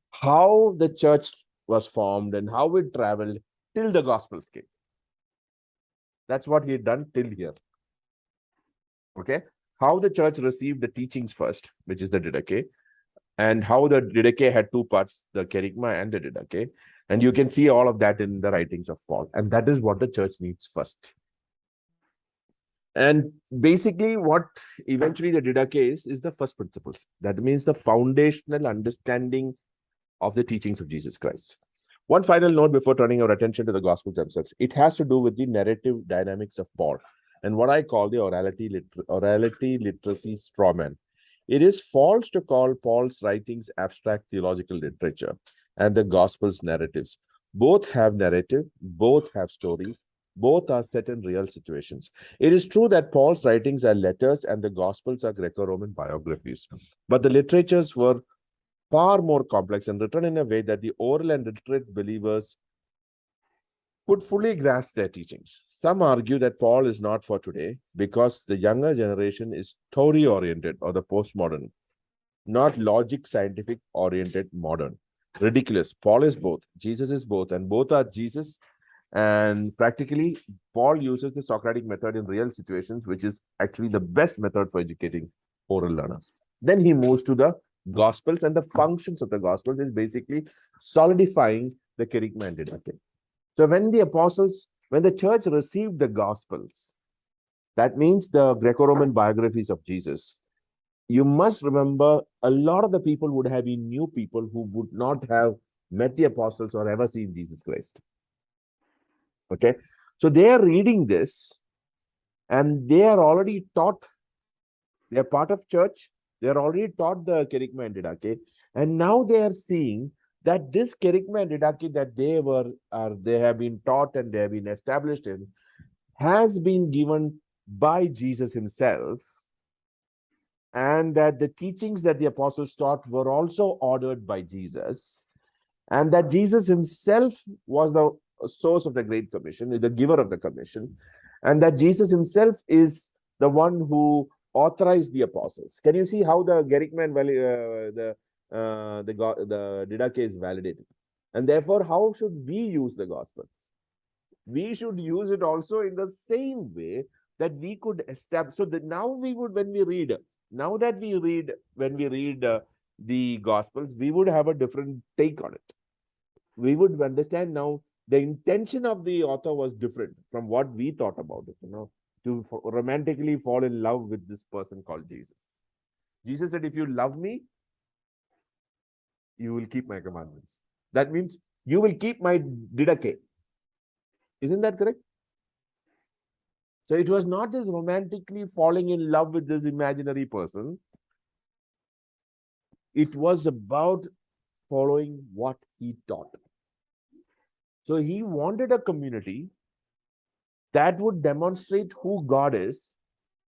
how the church was formed and how it traveled till the Gospels came. That's what he had done till here. Okay. How the church received the teachings first, which is the Didache, and how the Didache had two parts, the Kerygma and the Didache. And you can see all of that in the writings of Paul. And that is what the church needs first. And basically what eventually the Didache is the first principles. That means the foundational understanding of the teachings of Jesus Christ. One final note before turning our attention to the Gospels themselves. It has to do with the narrative dynamics of Paul and what I call the orality literacy strawman. It is false to call Paul's writings abstract theological literature and the Gospels narratives. Both have narrative, both have story, both are set in real situations. It is true that Paul's writings are letters and the Gospels are Greco-Roman biographies, but the literatures were far more complex and written in a way that the oral and literate believers could fully grasp their teachings. Some argue that Paul is not for today because the younger generation is story-oriented or the postmodern, not logic, scientific-oriented modern. Ridiculous. Paul is both. Jesus is both, and both are Jesus. And practically, Paul uses the Socratic method in real situations, which is actually the best method for educating oral learners. Then he moves to the Gospels, and the functions of the Gospels is basically solidifying the kerygma and didache. So when the church received the Gospels, that means the Greco-Roman biographies of Jesus, you must remember a lot of the people would have been new people who would not have met the apostles or ever seen Jesus Christ. Okay, so they are reading this and they are already taught, they are part of church, they are already taught the kerygma and didache, and now they are seeing that this kerygma and didache that they have been taught and they have been established in has been given by Jesus himself, and that the teachings that the apostles taught were also ordered by Jesus, and that Jesus himself was the source of the Great Commission, the giver of the commission, and that Jesus himself is the one who authorized the apostles. Can you see how the kerygma and the didache is validated? And therefore, how should we use the Gospels? We should use it also in the same way that we could establish. So that now we would, when we read the Gospels, we would have a different take on it. We would understand now the intention of the author was different from what we thought about it, to romantically fall in love with this person called Jesus. Jesus said, if you love me, you will keep my commandments. That means you will keep my didache. Isn't that correct? So it was not just romantically falling in love with this imaginary person. It was about following what he taught. So he wanted a community that would demonstrate who God is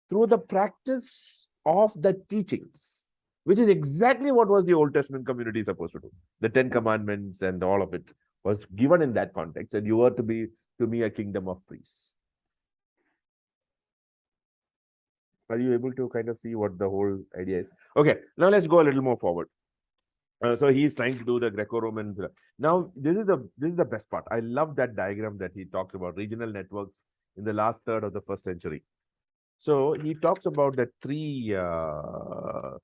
through the practice of the teachings, which is exactly what was the Old Testament community supposed to do. The 10 Commandments and all of it was given in that context, and you were to be to me a kingdom of priests. Are you able to kind of see what the whole idea is? Okay, now let's go a little more forward. So he's trying to do the Greco-Roman. Now, this is the best part. I love that diagram that he talks about regional networks in the last third of the first century. So he talks about the three. I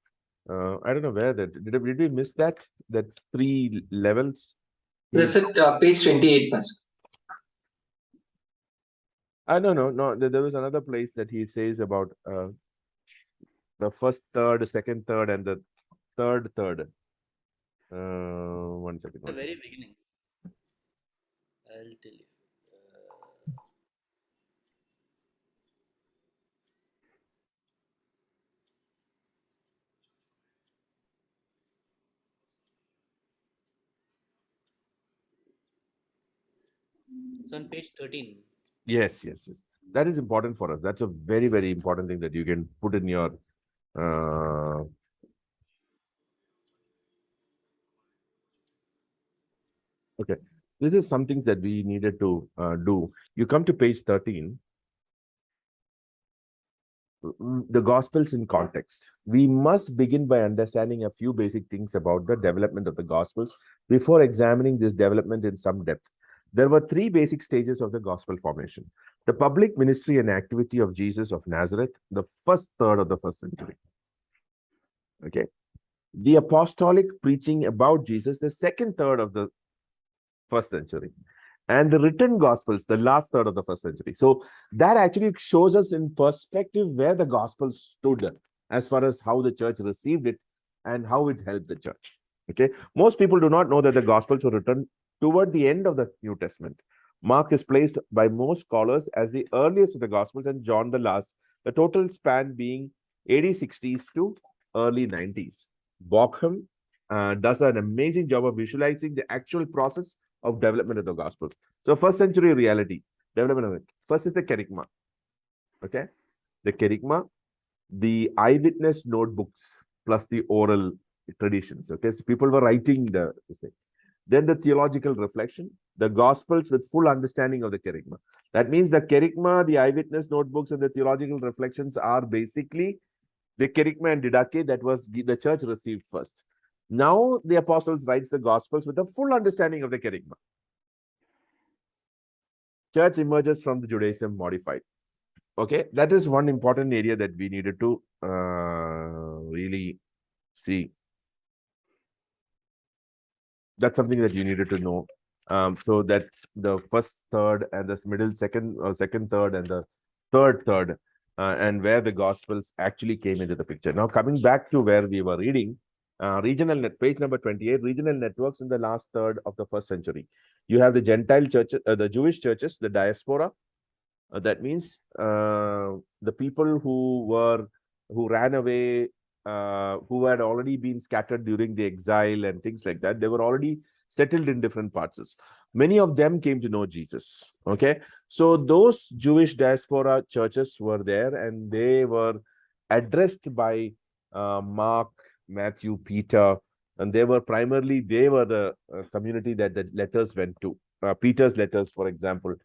don't know where that did we miss that? That three levels. That's at page 28, Pastor. No. There was another place that he says about the first third, second third, and the third. 1 second. The very beginning. I'll tell you. It's on page 13. Yes. That is important for us. That's a very, very important thing that you can put in your okay. This is some things that we needed to do. You come to page 13. The Gospels in context. We must begin by understanding a few basic things about the development of the Gospels before examining this development in some depth. There were three basic stages of the Gospel formation. The public ministry and activity of Jesus of Nazareth, the first third of the first century. Okay. The apostolic preaching about Jesus, the second third of the first century. And the written Gospels, the last third of the first century. So that actually shows us in perspective where the Gospels stood as far as how the church received it and how it helped the church. Okay. Most people do not know that the Gospels were written toward the end of the New Testament. Mark is placed by most scholars as the earliest of the Gospels and John the last, the total span being AD 60s to early 90s. Bochum does an amazing job of visualizing the actual process of development of the Gospels. So first century reality, development of it. First is the kerygma. Okay. The kerygma, the eyewitness notebooks plus the oral traditions. Okay. So people were writing this thing. Then the theological reflection, the Gospels with full understanding of the kerygma. That means the kerygma, the eyewitness notebooks, and the theological reflections are basically the kerygma and didache that was the church received first. Now the apostles writes the Gospels with a full understanding of the kerygma. Church emerges from the Judaism modified. Okay, that is one important area that we needed to really see. That's something that you needed to know. So that's the first third and the middle second, second third and the third third, and where the Gospels actually came into the picture. Now coming back to where we were reading, regional net page number 28, regional networks in the last third of the first century. You have the Gentile churches, the Jewish churches, the diaspora. That means the people who ran away, who had already been scattered during the exile and things like that. They were already settled in different parts. Many of them came to know Jesus. Okay, so those Jewish diaspora churches were there, and they were addressed by Mark, Matthew, Peter, and they were the community that the letters went to. Peter's letters, for example,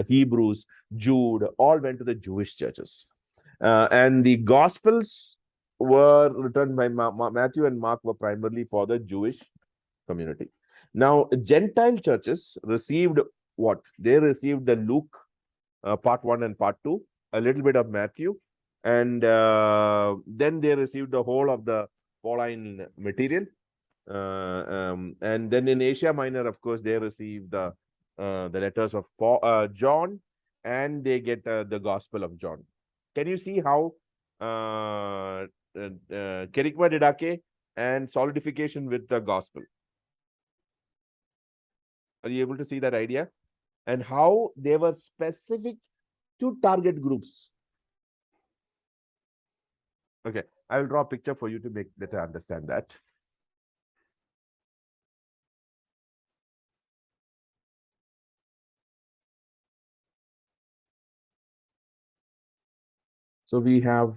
Hebrews, Jude, all went to the Jewish churches. And the Gospels were written by Matthew and Mark were primarily for the Jewish community. Now, Gentile churches received what? They received the Luke part 1 and part 2, a little bit of Matthew, and then they received the whole of the Pauline material. And then in Asia Minor, of course, they received the letters of John, and they get the Gospel of John. Can you see how kerygma didache and solidification with the Gospel? Are you able to see that idea? And how they were specific to target groups. Okay, I will draw a picture for you to make better understand that. So we have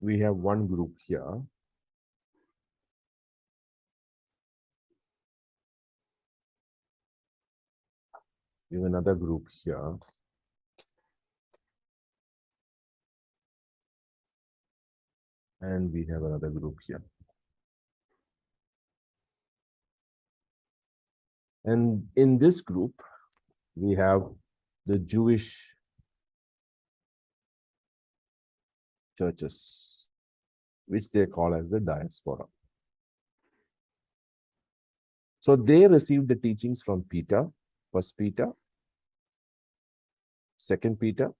one group here. We have another group here. And we have another group here. And in this group, we have the Jewish churches, which they call as the diaspora. So they received the teachings from Peter, First Peter, Second Peter,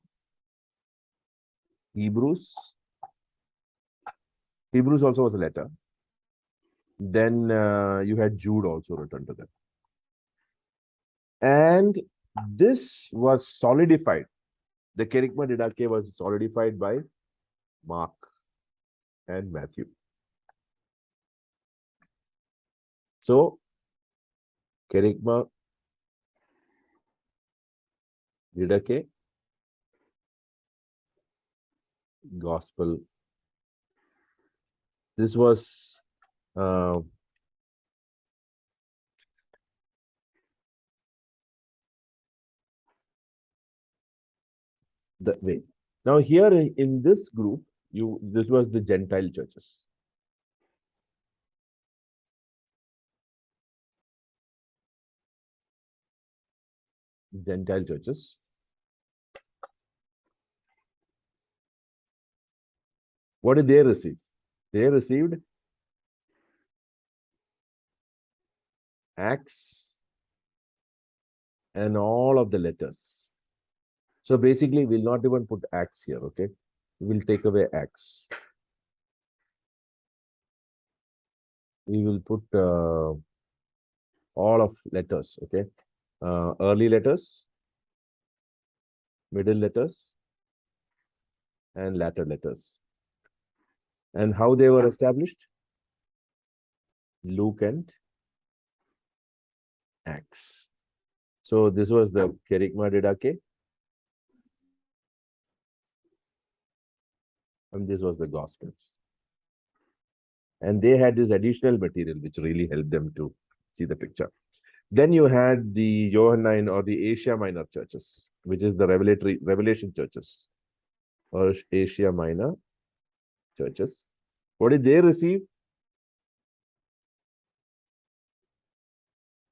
Hebrews. Hebrews also was a letter. Then you had Jude also written to them. And this was solidified. The kerygma didache was solidified by Mark and Matthew. So, kerygma didache, gospel. This was the way. Now here in this group, this was the Gentile churches. Gentile churches. What did they receive? They received Acts and all of the letters. So basically, we'll not even put Acts here, okay? We will take away Acts. We will put all of letters, okay? Early letters, middle letters, and latter letters. And how they were established? Luke and Acts. So this was the kerygma didache. And this was the Gospels. And they had this additional material which really helped them to see the picture. Then you had the Johannine or the Asia Minor churches, which is the revelation churches or Asia Minor churches. What did they receive?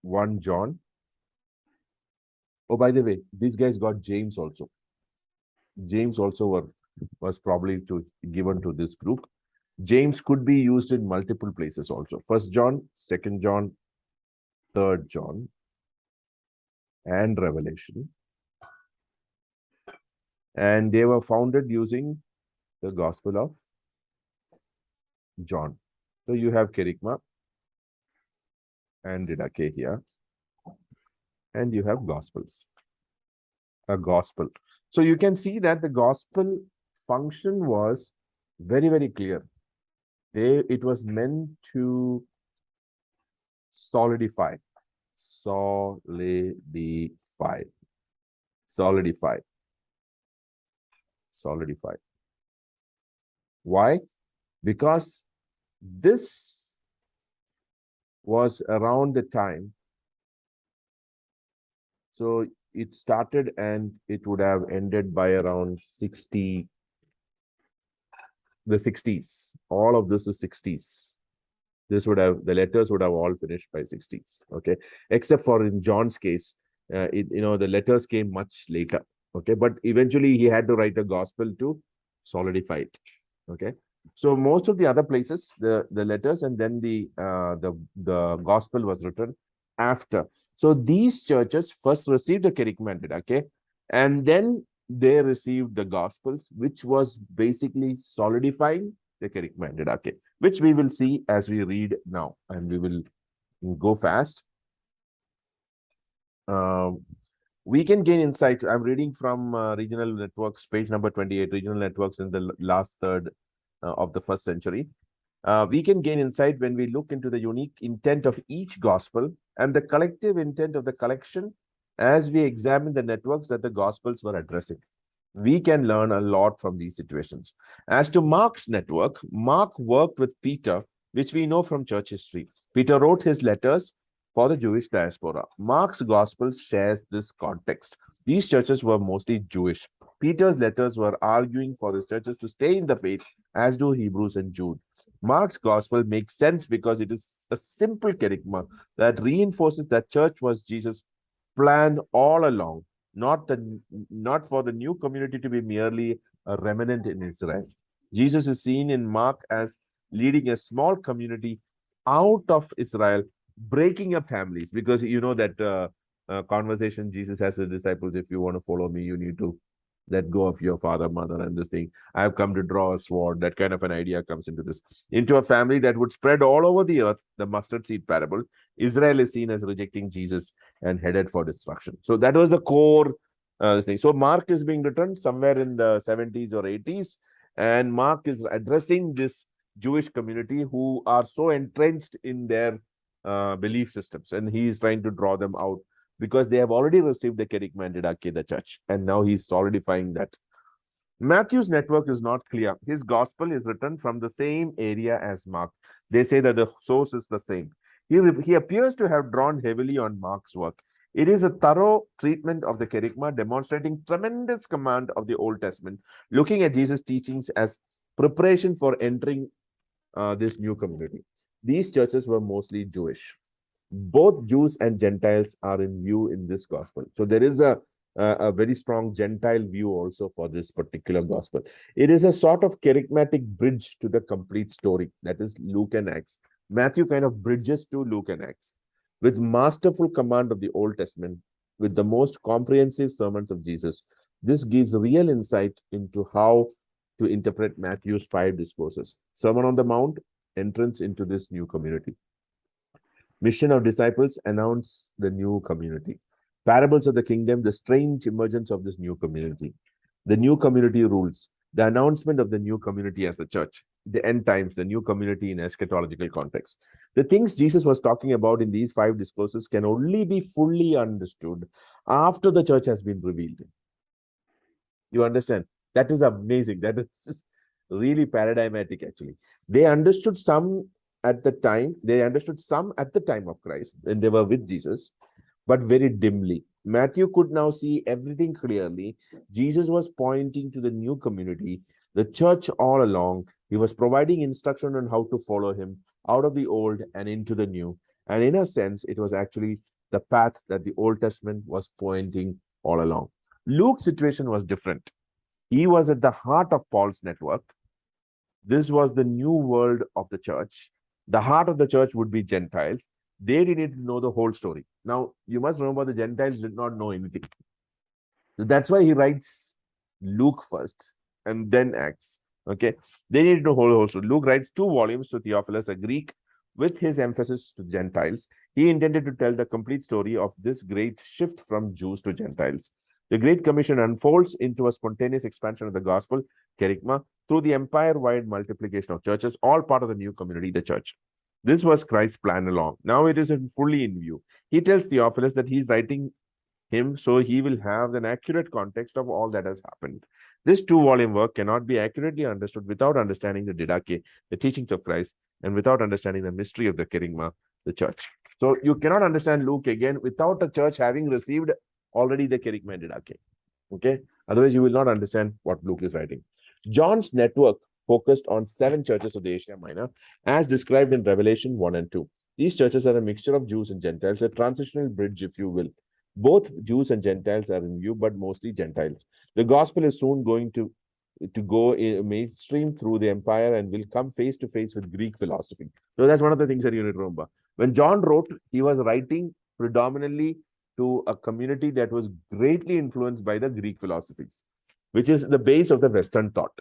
1 John. Oh, by the way, these guys got James also. James also was probably given to this group. James could be used in multiple places also. 1 John, 2 John, 3 John, and Revelation. And they were founded using the Gospel of John. So you have kerygma and didache here. And you have Gospels. A Gospel. So you can see that the Gospel function was very, very clear. It was meant to solidify. Why? Because this was around the time. So it started and it would have ended by around the 60s. All of this is 60s. The letters would have all finished by 60s. Okay, except for in John's case, the letters came much later. Okay, but eventually he had to write a gospel to solidify it. Okay, so most of the other places, the letters and then the gospel was written after. So these churches first received the kerygma, okay, and then they received the gospels, which was basically solidifying the kerygma, okay, which we will see as we read now, and we will go fast. We can gain insight. I'm reading from Regional Networks, page number 28, Regional Networks in the last third of the first century. We can gain insight when we look into the unique intent of each gospel and the collective intent of the collection as we examine the networks that the gospels were addressing. We can learn a lot from these situations. As to Mark's network, Mark worked with Peter, which we know from church history. Peter wrote his letters for the Jewish diaspora. Mark's gospel shares this context. These churches were mostly Jewish. Peter's letters were arguing for his churches to stay in the faith, as do Hebrews and Jude. Mark's gospel makes sense because it is a simple kerygma that reinforces that church was Jesus' plan all along, not for the new community to be merely a remnant in Israel. Jesus is seen in Mark as leading a small community out of Israel, breaking up families, because you know that conversation Jesus has with disciples: if you want to follow me, you need to let go of your father, mother, and this thing. I've come to draw a sword. That kind of an idea comes into a family that would spread all over the earth. The mustard seed parable. Israel is seen as rejecting Jesus and headed for destruction. So that was the core thing. So Mark is being written somewhere in the 70s or 80s, and Mark is addressing this Jewish community who are so entrenched in their belief systems, and he is trying to draw them out because they have already received the kerygma and didache, the church, and now he's solidifying that. Matthew's network is not clear. His gospel is written from the same area as Mark. They say that the source is the same. He appears to have drawn heavily on Mark's work. It is a thorough treatment of the kerygma, demonstrating tremendous command of the Old Testament, looking at Jesus' teachings as preparation for entering this new community. These churches were mostly Jewish. Both Jews and Gentiles are in view in this gospel. So there is a very strong Gentile view also for this particular gospel. It is a sort of kerygmatic bridge to the complete story, that is Luke and Acts. Matthew kind of bridges to Luke and Acts with masterful command of the Old Testament, with the most comprehensive sermons of Jesus. This gives real insight into how to interpret Matthew's 5 discourses: Sermon on the Mount, entrance into this new community; mission of disciples, announce the new community; parables of the kingdom, the strange emergence of this new community; the new community rules, the announcement of the new community as the church; the end times, the new community in eschatological context. The things Jesus was talking about in these 5 discourses can only be fully understood after the church has been revealed. You understand? That is amazing. That is really paradigmatic, actually. They understood some at the time. They understood some at the time of Christ when they were with Jesus, but very dimly. Matthew could now see everything clearly. Jesus was pointing to the new community, the church all along. He was providing instruction on how to follow him out of the old and into the new. And in a sense, it was actually the path that the Old Testament was pointing all along. Luke's situation was different. He was at the heart of Paul's network. This was the new world of the church. The heart of the church would be Gentiles. They didn't know the whole story. Now, you must remember the Gentiles did not know anything. That's why he writes Luke first and then Acts. Okay. They need to know whole story. Luke writes 2 volumes to Theophilus, a Greek, with his emphasis to Gentiles. He intended to tell the complete story of this great shift from Jews to Gentiles. The Great Commission unfolds into a spontaneous expansion of the gospel, kerygma, through the empire-wide multiplication of churches, all part of the new community, the church. This was Christ's plan along. Now it is fully in view. He tells Theophilus that he's writing him so he will have an accurate context of all that has happened. This 2-volume work cannot be accurately understood without understanding the didache, the teachings of Christ, and without understanding the mystery of the kerygma, the church. So you cannot understand Luke again without the church having received already the kerygma and didache. Okay, otherwise you will not understand what Luke is writing. John's network focused on 7 churches of the Asia Minor, as described in Revelation 1 and 2. These churches are a mixture of Jews and Gentiles, a transitional bridge, if you will. Both Jews and Gentiles are in view, but mostly Gentiles. The gospel is soon going to go mainstream through the empire and will come face to face with Greek philosophy. So that's one of the things that you need to remember. When John wrote, he was writing predominantly to a community that was greatly influenced by the Greek philosophies, which is the base of the Western thought.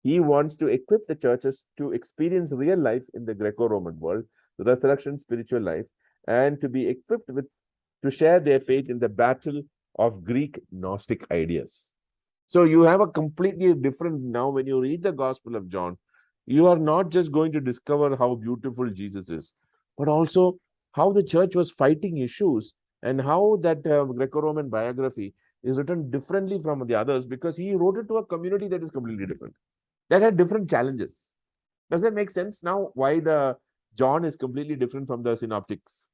He wants to equip the churches to experience real life in the Greco-Roman world, the resurrection, spiritual life, and to be equipped with to share their faith in the battle of Greek Gnostic ideas. So you have a completely different, now when you read the Gospel of John, you are not just going to discover how beautiful Jesus is, but also how the church was fighting issues and how that Greco-Roman biography is written differently from the others because he wrote it to a community that is completely different, that had different challenges. Does that make sense now why the John is completely different from the synoptics?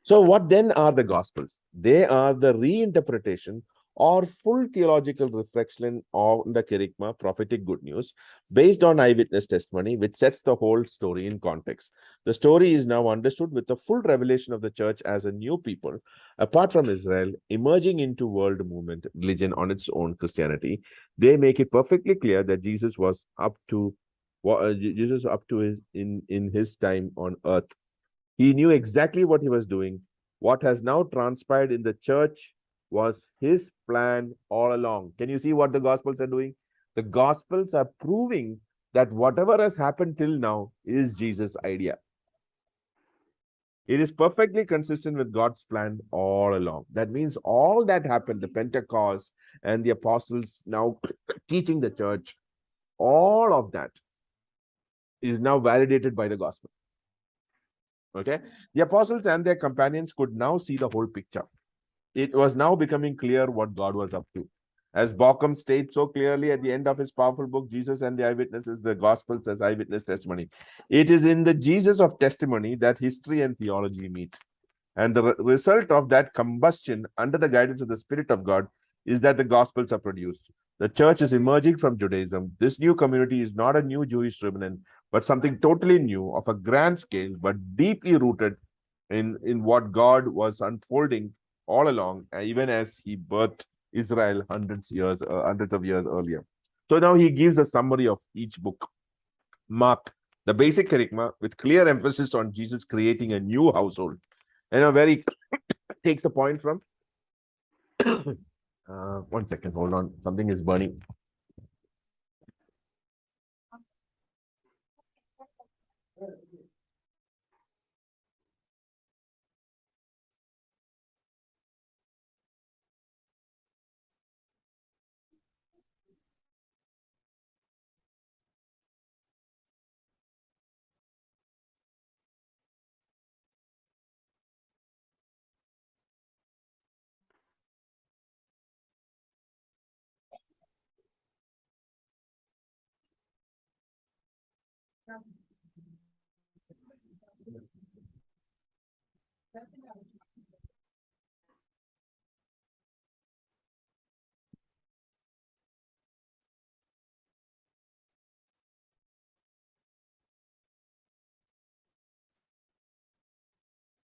So what then are the Gospels? They are the reinterpretation or full theological reflection of the kerygma, prophetic good news, based on eyewitness testimony, which sets the whole story in context. The story is now understood with the full revelation of the church as a new people, apart from Israel, emerging into world movement, religion on its own, Christianity. They make it perfectly clear that Jesus was up to his in his time on earth. He knew exactly what he was doing. What has now transpired in the church was his plan all along. Can you see what the Gospels are doing? The Gospels are proving that whatever has happened till now is Jesus' idea. It is perfectly consistent with God's plan all along. That means all that happened, the Pentecost and the apostles now teaching the church, all of that is now validated by the gospel. Okay, the apostles and their companions could now see the whole picture. It was now becoming clear what God was up to. As Bauckham states so clearly at the end of his powerful book, Jesus and the Eyewitnesses, the Gospels as eyewitness testimony. It is in the Jesus of testimony that history and theology meet. And the result of that combustion under the guidance of the Spirit of God is that the Gospels are produced. The church is emerging from Judaism. This new community is not a new Jewish remnant, but something totally new of a grand scale, but deeply rooted in what God was unfolding all along, even as he birthed Israel hundreds of years earlier. So now he gives a summary of each book. Mark, the basic kerygma with clear emphasis on Jesus creating a new household. And a very takes the point from 1 second, hold on, something is burning.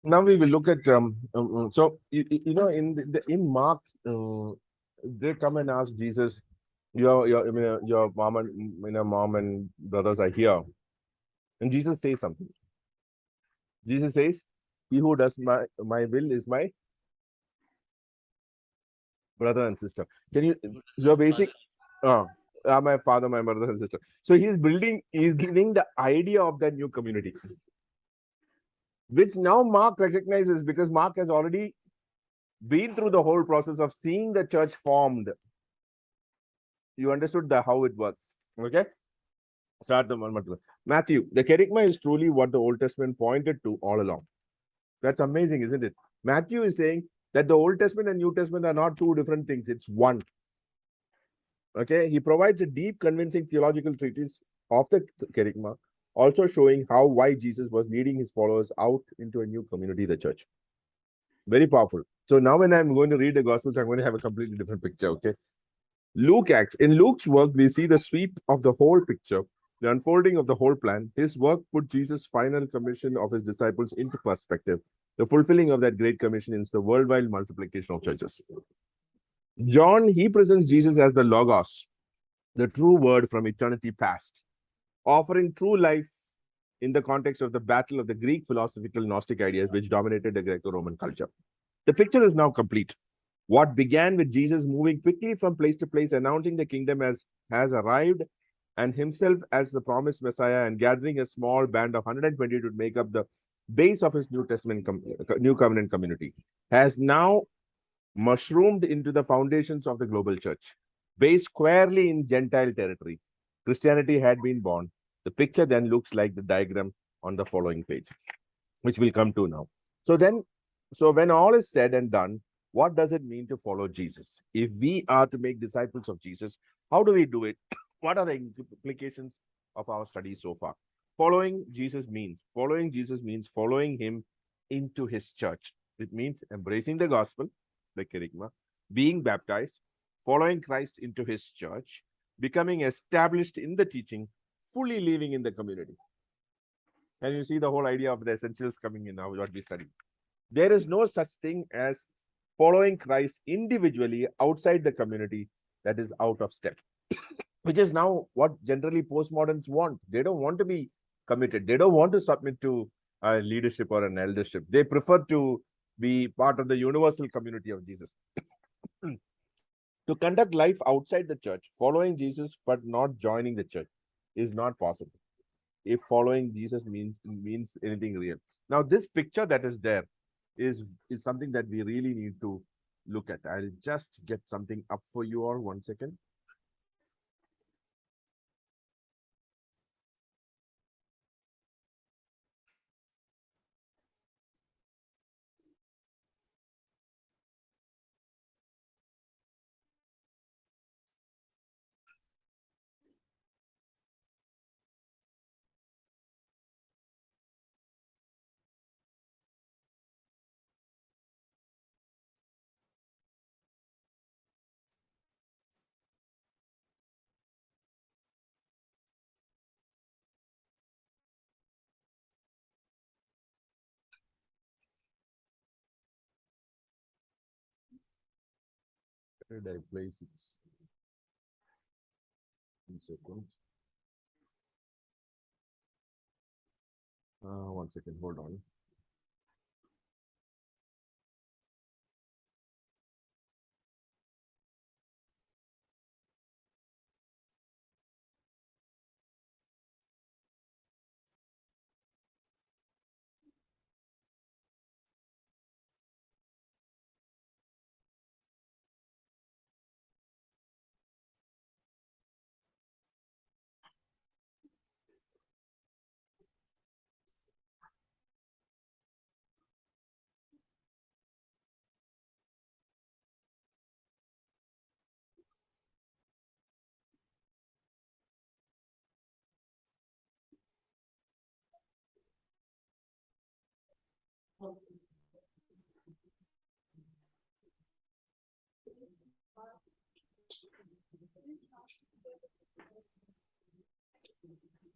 Now we will look at so you know in Mark they come and ask Jesus, your mom and brothers are here, and Jesus says something. Jesus says, "He who does my will is my brother and sister." Can you? Your basic. My father, my mother and sister. So he's giving the idea of that new community, which now Mark recognizes because Mark has already been through the whole process of seeing the church formed. You understood how it works. Okay? Start the one. Matthew, the kerygma is truly what the Old Testament pointed to all along. That's amazing, isn't it? Matthew is saying that the Old Testament and New Testament are not two different things, it's one. Okay, he provides a deep, convincing theological treatise of the kerygma, also showing why Jesus was leading his followers out into a new community, the church. Very powerful. So now when I'm going to read the Gospels, I'm going to have a completely different picture, okay? Luke acts. In Luke's work, we see the sweep of the whole picture, the unfolding of the whole plan. His work put Jesus' final commission of his disciples into perspective. The fulfilling of that great commission is the worldwide multiplication of churches. John, he presents Jesus as the Logos, the true word from eternity past, offering true life in the context of the battle of the Greek philosophical Gnostic ideas which dominated the Greco-Roman culture. The picture is now complete. What began with Jesus moving quickly from place to place, announcing the kingdom has arrived, and himself as the promised Messiah, and gathering a small band of 120 to make up the base of his New Covenant community, has now mushroomed into the foundations of the global church, based squarely in Gentile territory. Christianity had been born. The picture then looks like the diagram on the following page, which we'll come to now. So when all is said and done, what does it mean to follow Jesus? If we are to make disciples of Jesus, how do we do it? What are the implications of our studies so far? Following Jesus means following him into his church. It means embracing the gospel, the kerygma, being baptized, following Christ into his church, becoming established in the teaching, fully living in the community. Can you see the whole idea of the essentials coming in now, what we study? There is no such thing as following Christ individually outside the community that is out of step, which is now what generally postmoderns want. They don't want to be committed. They don't want to submit to a leadership or an eldership. They prefer to be part of the universal community of Jesus. To conduct life outside the church, following Jesus but not joining the church is not possible if following Jesus means anything real. Now, this picture that is there is something that we really need to look at. I'll just get something up for you all. 1 second. Where did I place it? 1 second. 1 second. Hold on.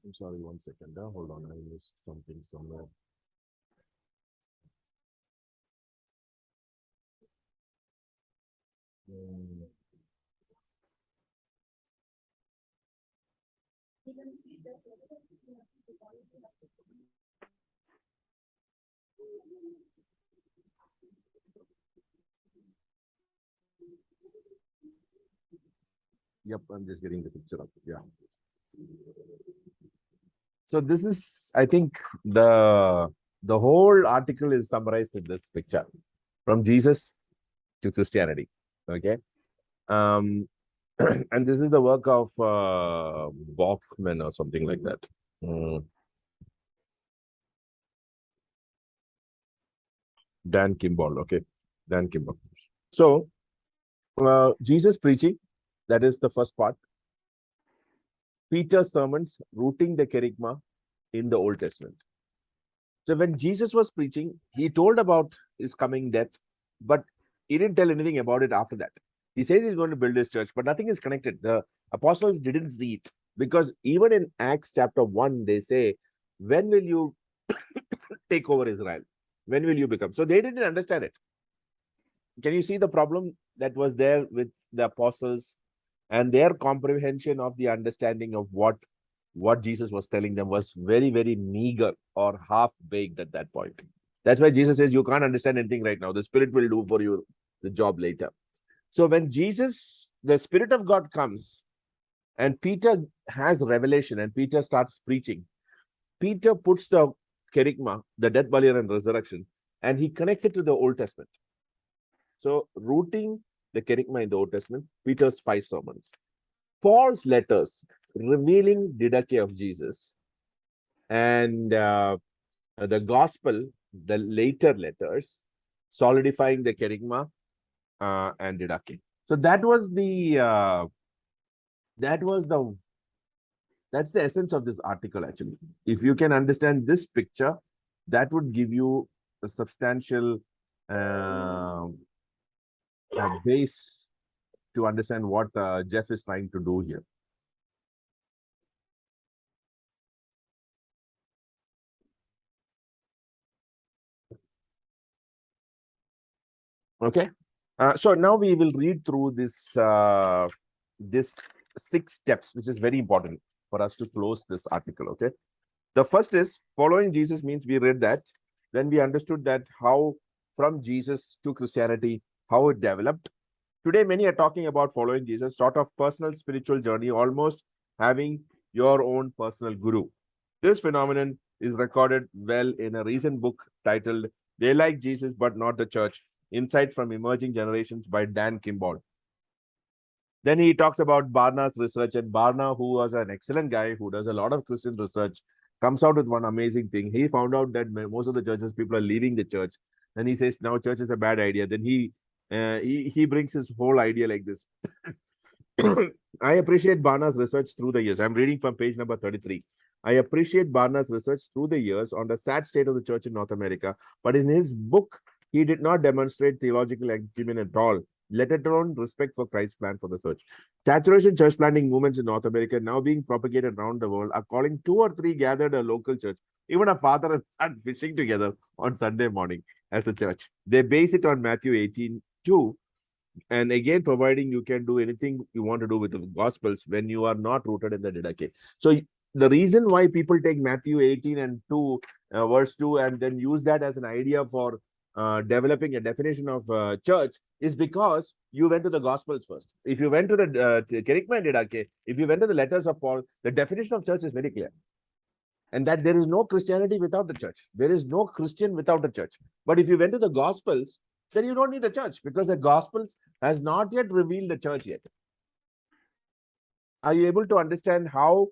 I'm sorry, 1 second. Hold on. I missed something somewhere. Yep, I'm just getting the picture up. Yeah. So this is, I think, the whole article is summarized in this picture, from Jesus to Christianity. Okay. Um, and this is the work of Bachman or something like that. Dan Kimball. Okay. Dan Kimball. So, Jesus preaching, that is the first part. Peter's sermons, rooting the kerygma in the Old Testament. So when Jesus was preaching, he told about his coming death, but he didn't tell anything about it after that. He says he's going to build his church, but nothing is connected. The apostles didn't see it, because even in Acts chapter 1, they say, when will you take over Israel? When will you become? So they didn't understand it. Can you see the problem that was there with the apostles and their comprehension of the understanding of what Jesus was telling them was very, very meager or half-baked at that point. That's why Jesus says, you can't understand anything right now. The Spirit will do for you the job later. So when the Spirit of God comes and Peter has revelation and Peter starts preaching, Peter puts the kerygma, the death, burial, and resurrection, and he connects it to the Old Testament. So rooting the kerygma in the Old Testament, Peter's 5 sermons. Paul's letters revealing didache of Jesus, and the gospel, the later letters, solidifying the kerygma and didache. So that's the essence of this article, actually. If you can understand this picture, that would give you a substantial base to understand what Jeff is trying to do here. Okay. So now we will read through this 6 steps, which is very important for us to close this article. Okay. The first is following Jesus means we read that. Then we understood that how from Jesus to Christianity, how it developed. Today, many are talking about following Jesus, sort of personal spiritual journey, almost having your own personal guru. This phenomenon is recorded well in a recent book titled They Like Jesus But Not the Church, Insights from Emerging Generations by Dan Kimball. Then he talks about Barna's research, and Barna, who was an excellent guy who does a lot of Christian research, comes out with one amazing thing. He found out that most of the churches, people are leaving the church. Then he says, now church is a bad idea. Then he brings his whole idea like this. I appreciate Barna's research through the years. I'm reading from page number 33. I appreciate Barna's research through the years on the sad state of the church in North America, but in his book, he did not demonstrate theological acumen at all, let alone respect for Christ's plan for the church. Saturation church planting movements in North America now being propagated around the world are calling 2 or 3 gathered a local church, even a father and son fishing together on Sunday morning as a church. They base it on Matthew 18:2. And again, providing you can do anything you want to do with the Gospels when you are not rooted in the didache. So the reason why people take Matthew 18 and 2, verse 2, and then use that as an idea for developing a definition of church is because you went to the Gospels first. If you went to the kerygma and didache, if you went to the letters of Paul, the definition of church is very clear. And that there is no Christianity without the church. There is no Christian without a church. But if you went to the Gospels, then you don't need a church, because the Gospels has not yet revealed the church yet. Are you able to understand how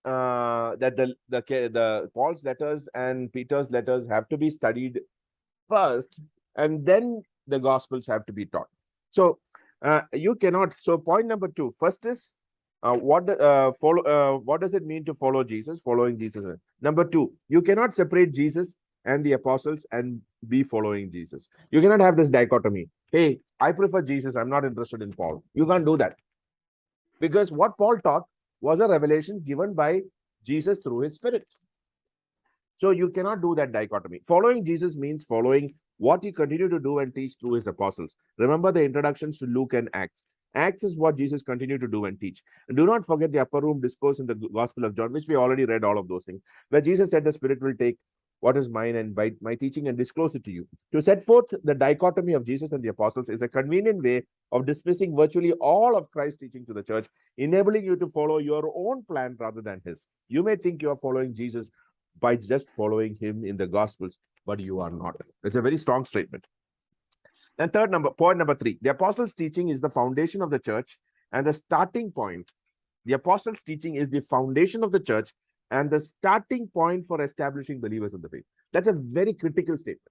that the Paul's letters and Peter's letters have to be studied first, and then the Gospels have to be taught? So you cannot. So point number 2, first is what does it mean to follow Jesus? Following Jesus. Number 2, you cannot separate Jesus and the apostles and be following Jesus. You cannot have this dichotomy. Hey, I prefer Jesus, I'm not interested in Paul. You can't do that, because what Paul taught was a revelation given by Jesus through his Spirit. So you cannot do that dichotomy. Following Jesus means following what he continued to do and teach through his apostles. Remember the introductions to Luke and Acts. Acts is what Jesus continued to do and teach. And do not forget the upper room discourse in the Gospel of John, which we already read all of those things, where Jesus said, the Spirit will take what is mine and by my teaching and disclose it to you. To set forth the dichotomy of Jesus and the apostles is a convenient way of dismissing virtually all of Christ's teaching to the church, enabling you to follow your own plan rather than his. You may think you are following Jesus by just following him in the Gospels, but you are not. It's a very strong statement. And point number 3, the apostles' teaching is the foundation of the church and the starting point. The apostles' teaching is the foundation of the church and the starting point for establishing believers in the faith. That's a very critical statement.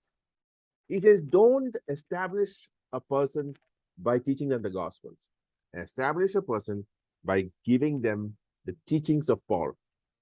He says, don't establish a person by teaching them the Gospels. Establish a person by giving them the teachings of Paul,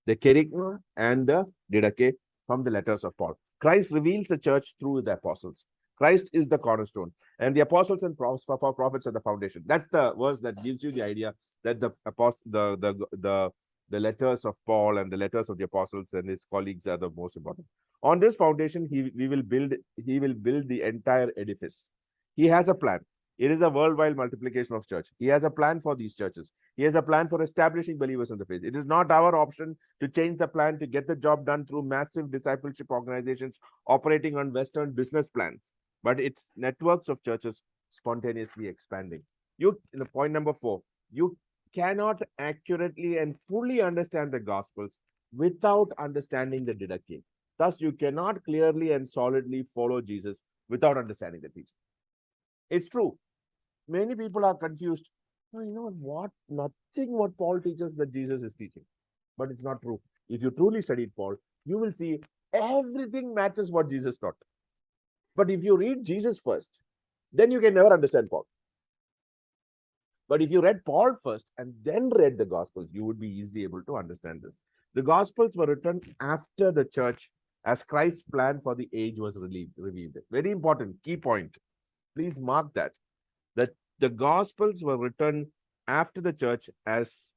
the kerygma and the didache from the letters of Paul. Christ reveals the church through the apostles. Christ is the cornerstone, and the apostles and prophets are the foundation. That's the verse that gives you the idea that the letters of Paul and the letters of the apostles and his colleagues are the most important. On this foundation, he will build the entire edifice. He has a plan. It is a worldwide multiplication of church. He has a plan for these churches. He has a plan for establishing believers in the faith. It is not our option to change the plan to get the job done through massive discipleship organizations operating on Western business plans, but it's networks of churches spontaneously expanding. Point number 4, you cannot accurately and fully understand the Gospels without understanding the didache. Thus, you cannot clearly and solidly follow Jesus without understanding the teaching. It's true. Many people are confused. Oh, you know what? Nothing what Paul teaches that Jesus is teaching. But it's not true. If you truly studied Paul, you will see everything matches what Jesus taught. But if you read Jesus first, then you can never understand Paul. But if you read Paul first and then read the Gospels, you would be easily able to understand this. The Gospels were written after the church as Christ's plan for the age was revealed. Very important, key point. Please mark that the Gospels were written after the church as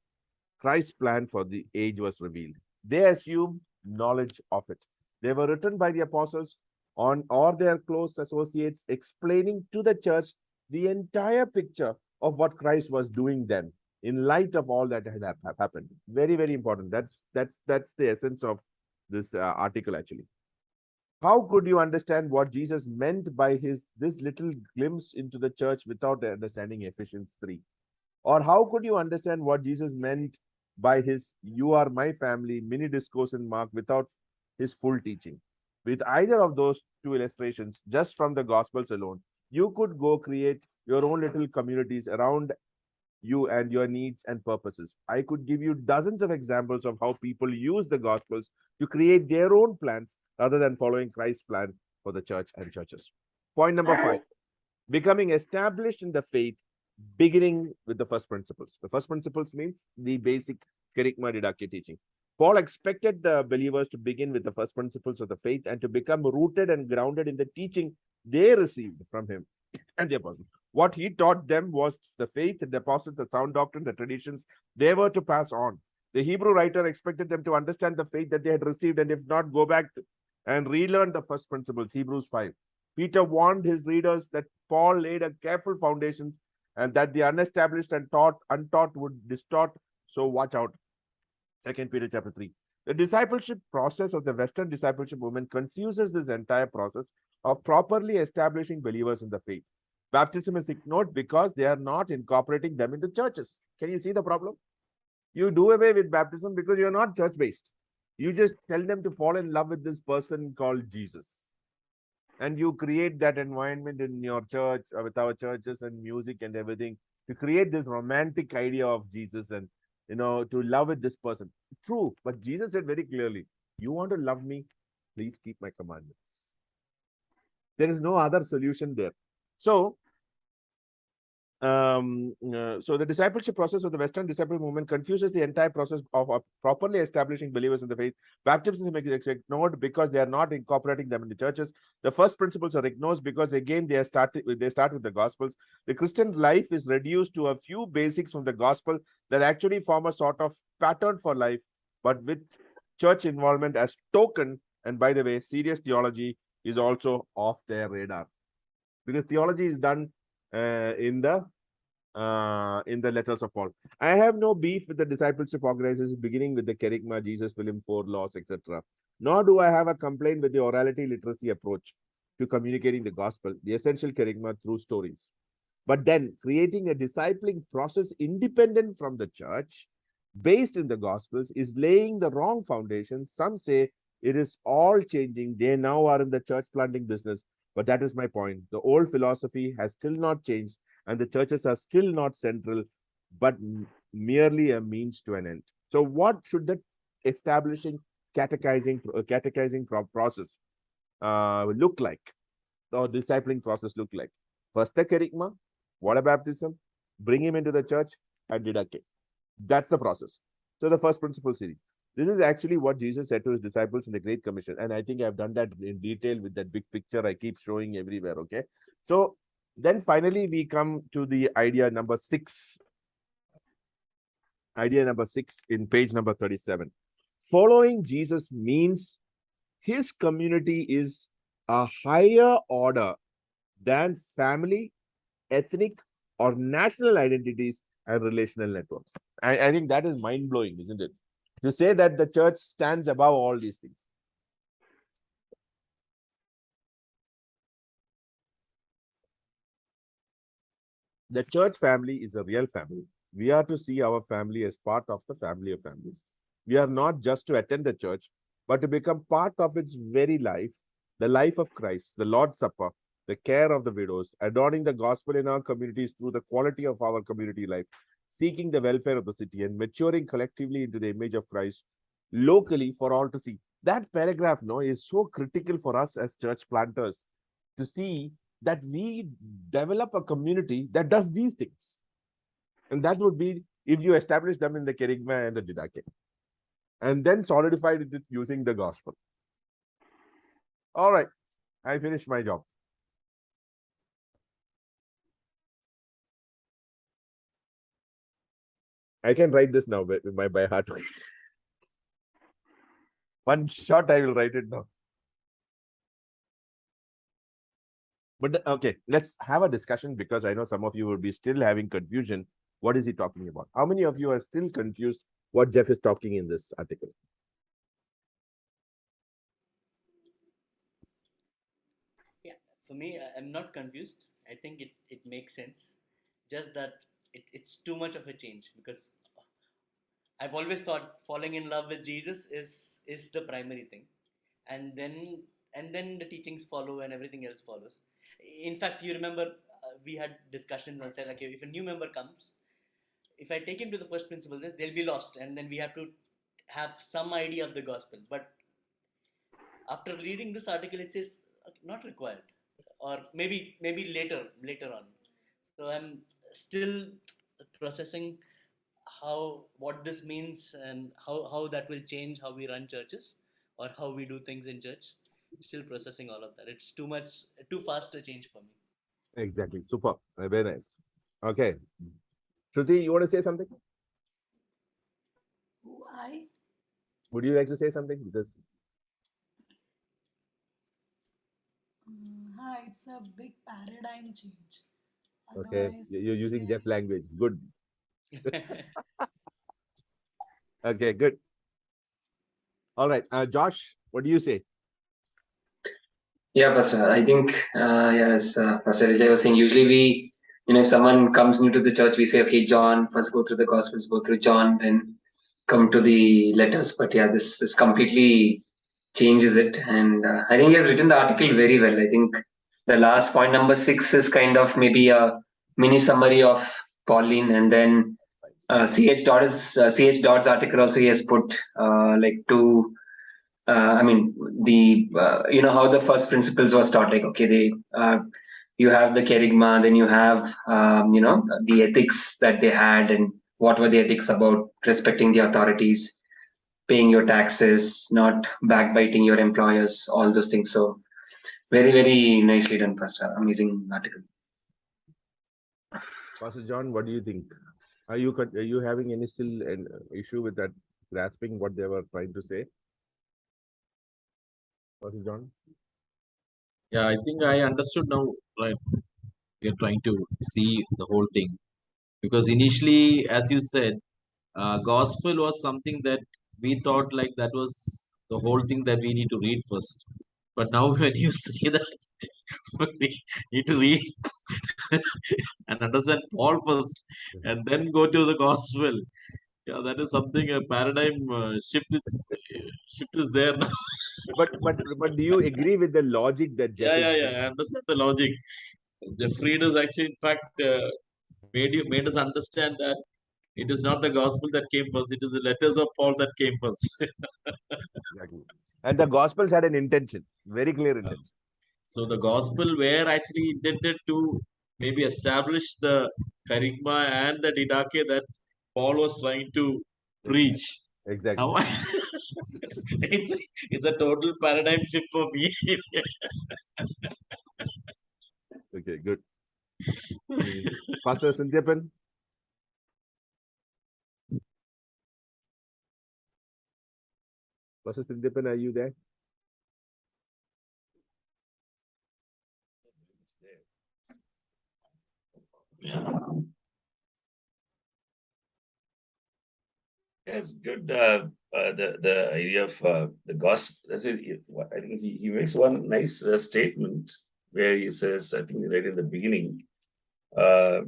Christ's plan for the age was revealed. They assume knowledge of it. They were written by the apostles or their close associates, explaining to the church the entire picture of what Christ was doing then in light of all that had happened. Very, very important. That's the essence of this article actually. How could you understand what Jesus meant by this little glimpse into the church without understanding Ephesians 3? Or how could you understand what Jesus meant by his "you are my family" mini discourse in Mark without his full teaching? With either of those two illustrations, just from the Gospels alone, you could go create your own little communities around you and your needs and purposes. I could give you dozens of examples of how people use the Gospels to create their own plans rather than following Christ's plan for the church and churches. Point number 5, becoming established in the faith, beginning with the first principles. The first principles means the basic kerygma didache teaching. Paul expected the believers to begin with the first principles of the faith and to become rooted and grounded in the teaching they received from him and the apostles. What he taught them was the faith, the apostles, the sound doctrine, the traditions they were to pass on. The Hebrew writer expected them to understand the faith that they had received, and if not, go back and relearn the first principles, Hebrews 5. Peter warned his readers that Paul laid a careful foundation and that the unestablished and untaught would distort, so watch out. 2 Peter chapter 3. The discipleship process of the Western discipleship movement confuses this entire process of properly establishing believers in the faith. Baptism is ignored because they are not incorporating them into churches. Can you see the problem? You do away with baptism because you're not church-based. You just tell them to fall in love with this person called Jesus. And you create that environment in your church or with our churches and music and everything to create this romantic idea of Jesus and, to love with this person. True, but Jesus said very clearly, you want to love me, please keep my commandments. There is no other solution there. So the discipleship process of the Western disciple movement confuses the entire process of properly establishing believers in the faith. Baptism is ignored because they are not incorporating them in the churches. The first principles are ignored because, again, they start with the Gospels. The Christian life is reduced to a few basics from the Gospel that actually form a sort of pattern for life, but with church involvement as token. And by the way, serious theology is also off their radar because theology is done in the in the letters of Paul. I have no beef with the discipleship organizations beginning with the Kerygma, Jesus, Film 4, Laws, etc. Nor do I have a complaint with the orality literacy approach to communicating the gospel, the essential Kerygma through stories. But then creating a discipling process independent from the church, based in the gospels, is laying the wrong foundation. Some say it is all changing. They now are in the church planting business. But that is my point. The old philosophy has still not changed, and the churches are still not central, but merely a means to an end. So what should the establishing catechizing process look like, or discipling process look like? First the kerygma, water baptism, bring him into the church, and didache. That's the process. So the first principle series. This is actually what Jesus said to his disciples in the Great Commission. And I think I've done that in detail with that big picture I keep showing everywhere. Okay. So then finally we come to the idea number 6. Idea number 6 in page number 37. Following Jesus means his community is a higher order than family, ethnic, or national identities and relational networks. I think that is mind-blowing, isn't it? To say that the church stands above all these things. The church family is a real family. We are to see our family as part of the family of families. We are not just to attend the church, but to become part of its very life, the life of Christ, the Lord's Supper, the care of the widows, adorning the gospel in our communities through the quality of our community life, seeking the welfare of the city, and maturing collectively into the image of Christ locally for all to see. That paragraph is so critical for us as church planters to see that we develop a community that does these things. And that would be if you establish them in the kerygma and the didache, and then solidified it using the gospel. All right, I finished my job. I can write this now by heart. One shot, I will write it now. But okay, let's have a discussion, because I know some of you will be still having confusion. What is he talking about? How many of you are still confused what Jeff is talking in this article? Yeah, for me, I'm not confused. I think it makes sense. Just that it's too much of a change, because I've always thought falling in love with Jesus is the primary thing, and then the teachings follow and everything else follows. In fact, you remember we had discussions and said, okay, if a new member comes, if I take him to the first principles, they'll be lost, and then we have to have some idea of the gospel. But after reading this article, it says not required, or maybe later on. So I'm still processing what this means, and how that will change how we run churches or how we do things in church. Still processing all of that. It's too fast a change for me. Exactly. Super. Very nice. Okay. Shruti, you want to say something? Why? Would you like to say something? Because It's a big paradigm change. okay, Otherwise, you're using yeah, Jeff language. Good. Okay, good. All right. Josh, what do you say? Yeah, Pastor. I think, yes, Pastor Vijay was saying, usually if someone comes new to the church, we say, okay, John, first go through the Gospels, go through John, then come to the letters. But yeah, this completely changes it. And I think he has written the article very well. I think the last point, number 6, is kind of maybe a mini summary of Pauline. And then CH Dodd's article also, he has put like two. I mean, the how the first principles was taught. Like, okay, you have the kerygma, then you have the ethics that they had, and what were the ethics about respecting the authorities, paying your taxes, not backbiting your employers, all those things. So very, very nicely done, Pastor. Amazing article. Pastor John, what do you think? Are you having any still an issue with that, grasping what they were trying to say? Pastor John? Yeah, I think I understood now. Right, we are trying to see the whole thing. Because initially, as you said, gospel was something that we thought like that was the whole thing that we need to read first. But now when you say that we need to read and understand Paul first and then go to the gospel, yeah, that is something a paradigm shift is there now. But do you agree with the logic that Yeah, Jeff is yeah, yeah. I bringing? understand the logic. Jeffrey is actually, in fact, made us understand that it is not the gospel that came first; it is the letters of Paul that came first. Exactly. And the Gospels had an intention, very clear intention. So the gospel were actually intended to maybe establish the charisma and the didache that Paul was trying to preach. Exactly. Now it's a total paradigm shift for me. Okay, good. Pastor Sindhyapan? Pastor Sindhyapan, are you there? Yeah. Yes, good. The idea of the gospel. That's it. I think he makes one nice statement where he says, I think right in the beginning, uh,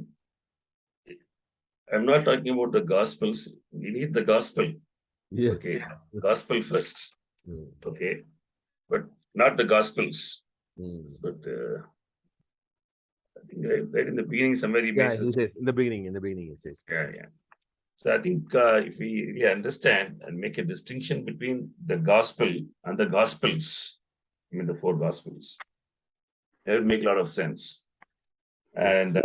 I'm not talking about the gospels. We need the gospel. Yeah. Okay, gospel first. Mm. Okay, but not the gospels. But I think right in the beginning, somewhere he Yeah, makes he us. says in the beginning, he says. Yeah, yeah. So I think if we really understand and make a distinction between the gospel and the gospels, I mean the four gospels, that would make a lot of sense. Yes. And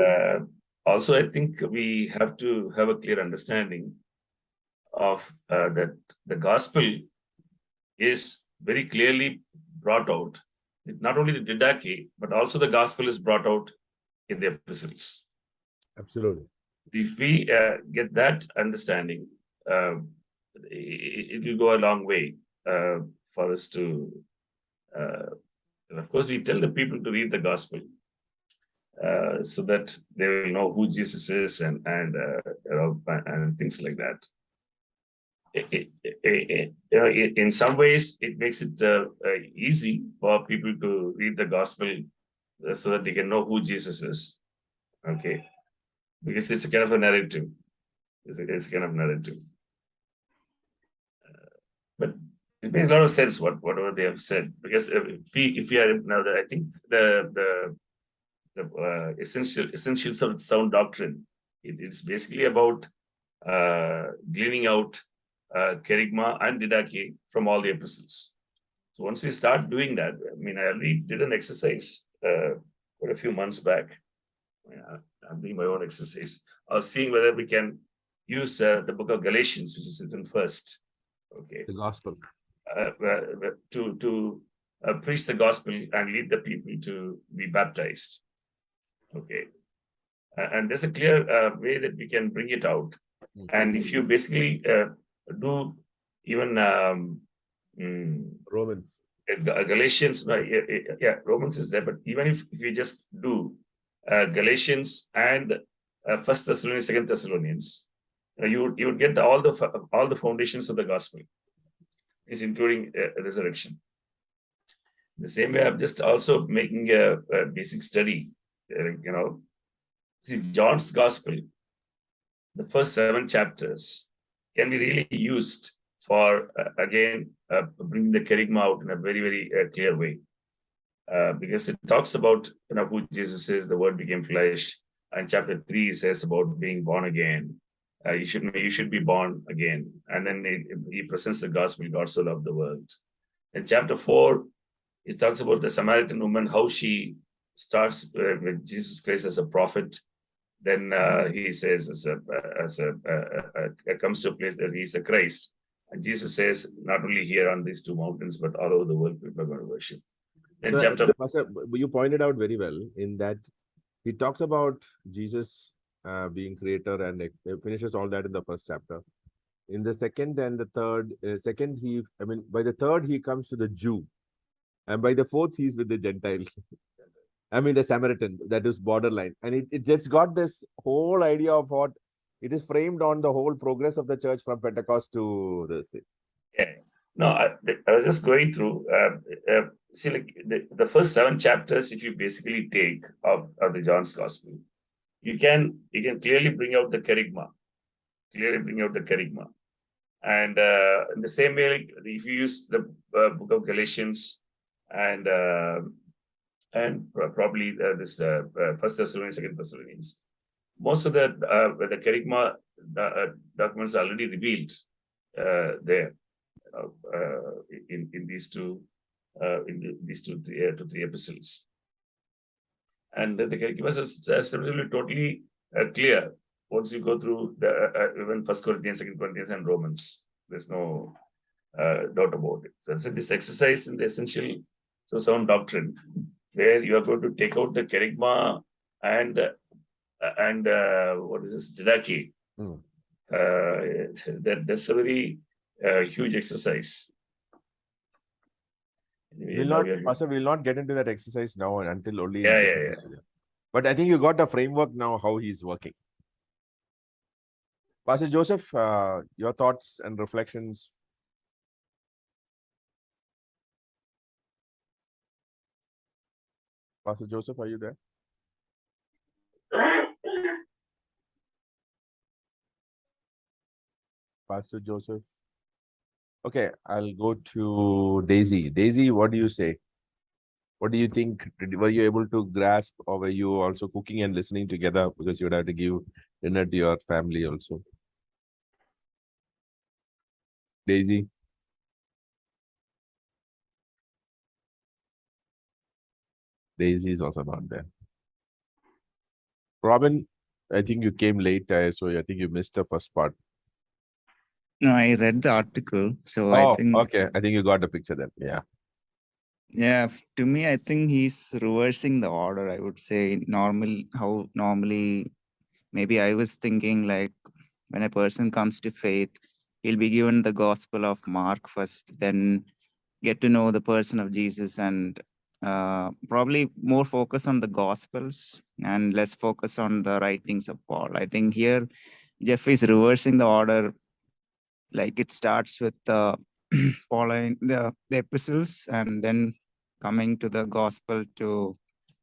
also, I think we have to have a clear understanding of that the gospel is very clearly brought out. Not only the didache, but also the gospel is brought out in the epistles. Absolutely. If we get that understanding, it will go a long way for us to. And of course, we tell the people to read the gospel so that they will know who Jesus is and things like that. In some ways, it makes it easy for people to read the gospel so that they can know who Jesus is. Okay, because it's a kind of a narrative. It's a kind of narrative. But it makes a lot of sense whatever they have said, because if we are now, I think the essentials of sound doctrine, it's basically about gleaning out kerygma and didache from all the epistles. So once we start doing that, I mean, I already did an exercise quite a few months back. Yeah, I'm doing my own exercise. I was seeing whether we can use the book of Galatians, which is written first. Okay, The gospel. to preach the gospel and lead the people to be baptized. Okay, and there's a clear way that we can bring it out. And if you basically do even Romans. Galatians, Romans is there, but even if we just do Galatians and First Thessalonians, Second Thessalonians, you would get all the foundations of the gospel, is including resurrection. The same way, I'm just also making a basic study. See, John's gospel, the first 7 chapters, can be really used for bringing the kerygma out in a very, very clear way, because it talks about who Jesus is. The Word became flesh, and chapter 3 says about being born again. You should be born again, and then he presents the gospel. God so loved the world. In chapter 4, it talks about the Samaritan woman, how she starts with Jesus Christ as a prophet. Then he says, comes to a place that he's the Christ. And Jesus says, not only here on these 2 mountains, but all over the world, people are going to worship. Then Pastor, you pointed out very well in that he talks about Jesus being creator, and it finishes all that in the first chapter. In the second and the third, by the third, he comes to the Jew. And by the fourth, he's with the Gentile. I mean, the Samaritan, that is borderline. And it just got this whole idea of what it is framed on the whole progress of the church from Pentecost to this thing. Yeah. No, I was just going through. See, like the first 7 chapters, if you basically take of the John's Gospel, you can clearly bring out the kerygma. And in the same way, like, if you use the book of Galatians and probably this First Thessalonians, Second Thessalonians, most of the kerygma documents are already revealed there in these two to three epistles, and the kerygma is absolutely totally clear once you go through the even First Corinthians, Second Corinthians, and Romans. There's no doubt about it. So this exercise in the essential sound doctrine, where you are going to take out the kerygma and what is this didache. That's a very huge exercise. Anyway, Pastor, we'll not get into that exercise now until only. Yeah. But I think you got the framework now how he's working. Pastor Joseph, your thoughts and reflections. Pastor Joseph, are you there? Pastor Joseph. Okay, I'll go to Daisy. Daisy, what do you say? What do you think? Were you able to grasp, or were you also cooking and listening together because you would have to give dinner to your family also? Daisy? Daisy is also not there. Robin, I think you came late, so I think you missed the first part. No, I read the article, so Oh, I think okay. I think you got the picture then. Yeah. yeah. To me, I think he's reversing the order. I would say normally, maybe I was thinking like when a person comes to faith, he'll be given the Gospel of Mark first, then get to know the person of Jesus, and probably more focus on the Gospels and less focus on the writings of Paul. I think here Jeff is reversing the order. Like it starts with the Pauline, the epistles, and then coming to the Gospel to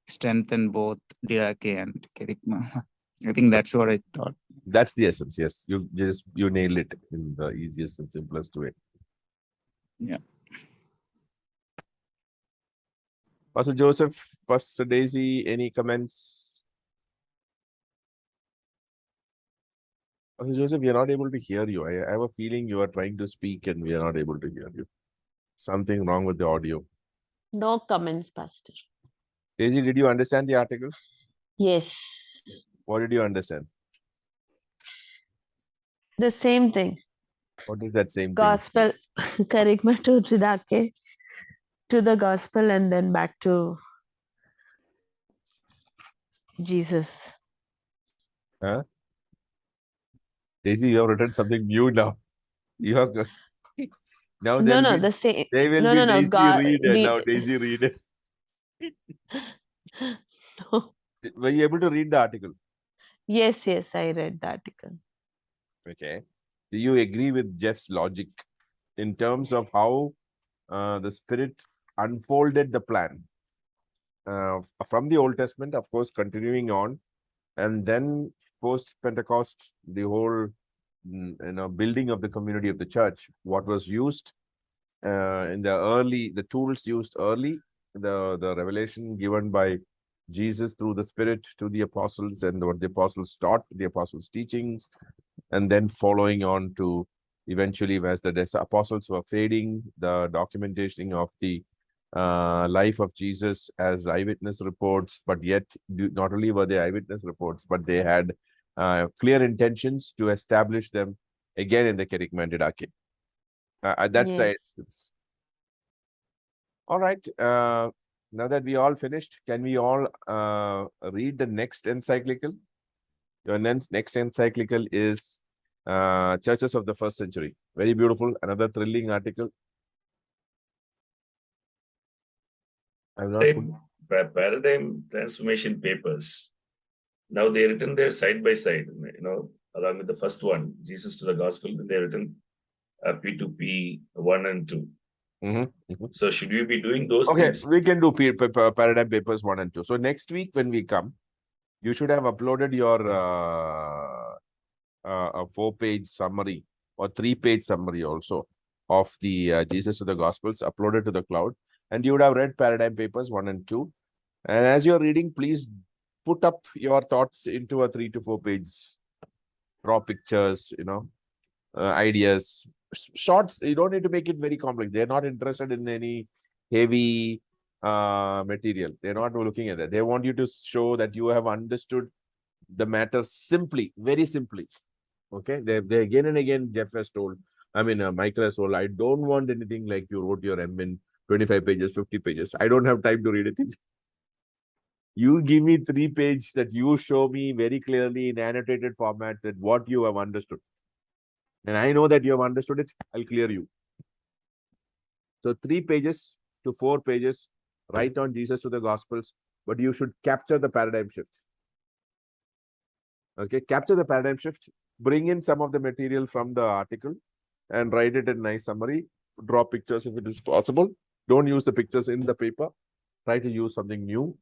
strengthen both didache and kerygma. I think that's what I thought. That's the essence. Yes, you nailed it in the easiest and simplest way. Yeah. Pastor Joseph, Pastor Daisy, any comments? Pastor Joseph, we are not able to hear you. I have a feeling you are trying to speak and we are not able to hear you. Something wrong with the audio. No comments, Pastor. Daisy, did you understand the article? Yes. What did you understand? The same thing. What is that same thing? Gospel, kerygma to didache, to the gospel, and then back to Jesus. Huh? Daisy, you have written something new now. You have now No, the same. they will No, be no, no. Daisy God, read it. Now Daisy read it. No. Were you able to read the article? Yes, I read the article. Okay. Do you agree with Jeff's logic in terms of how the Spirit unfolded the plan from the Old Testament, of course, continuing on, and then post Pentecost, the whole building of the community of the church, what was used in the tools used early, the revelation given by Jesus through the Spirit to the apostles, and what the apostles taught, the apostles' teachings, and then following on to eventually, as the apostles were fading, the documentation of the life of Jesus as eyewitness reports, but yet not only were they eyewitness reports, but they had clear intentions to establish them again in the kerygma and didache. That's the essence. All right. Now that we all finished, can we all read the next encyclical? Your next encyclical is Churches of the First Century. Very beautiful. Another thrilling article. I'm not paradigm transformation papers. Now they written there side by side, along with the first one, Jesus to the Gospel, they written P2P 1 and 2. So should we be doing those Okay, things? we can do paradigm papers 1 and 2. So next week when we come, you should have uploaded your a 4-page summary or 3-page summary also of the Jesus to the Gospels uploaded to the cloud, and you would have read paradigm papers 1 and 2. And as you're reading, please put up your thoughts into a 3 to 4 page, draw pictures, ideas, shorts. You don't need to make it very complex. They're not interested in any heavy material. They're not looking at that. They want you to show that you have understood the matter simply, very simply. Okay, they again and again, Jeff has told, Michael has told, I don't want anything like you wrote your in 25 pages, 50 pages. I don't have time to read it. You give me 3 pages that you show me very clearly in annotated format that what you have understood. And I know that you have understood it, I'll clear you. So 3 pages to 4 pages, write on Jesus to the Gospels, but you should capture the paradigm shift. Okay, capture the paradigm shift, bring in some of the material from the article and write it in a nice summary, draw pictures if it is possible. Don't use the pictures in the paper. Try to use something new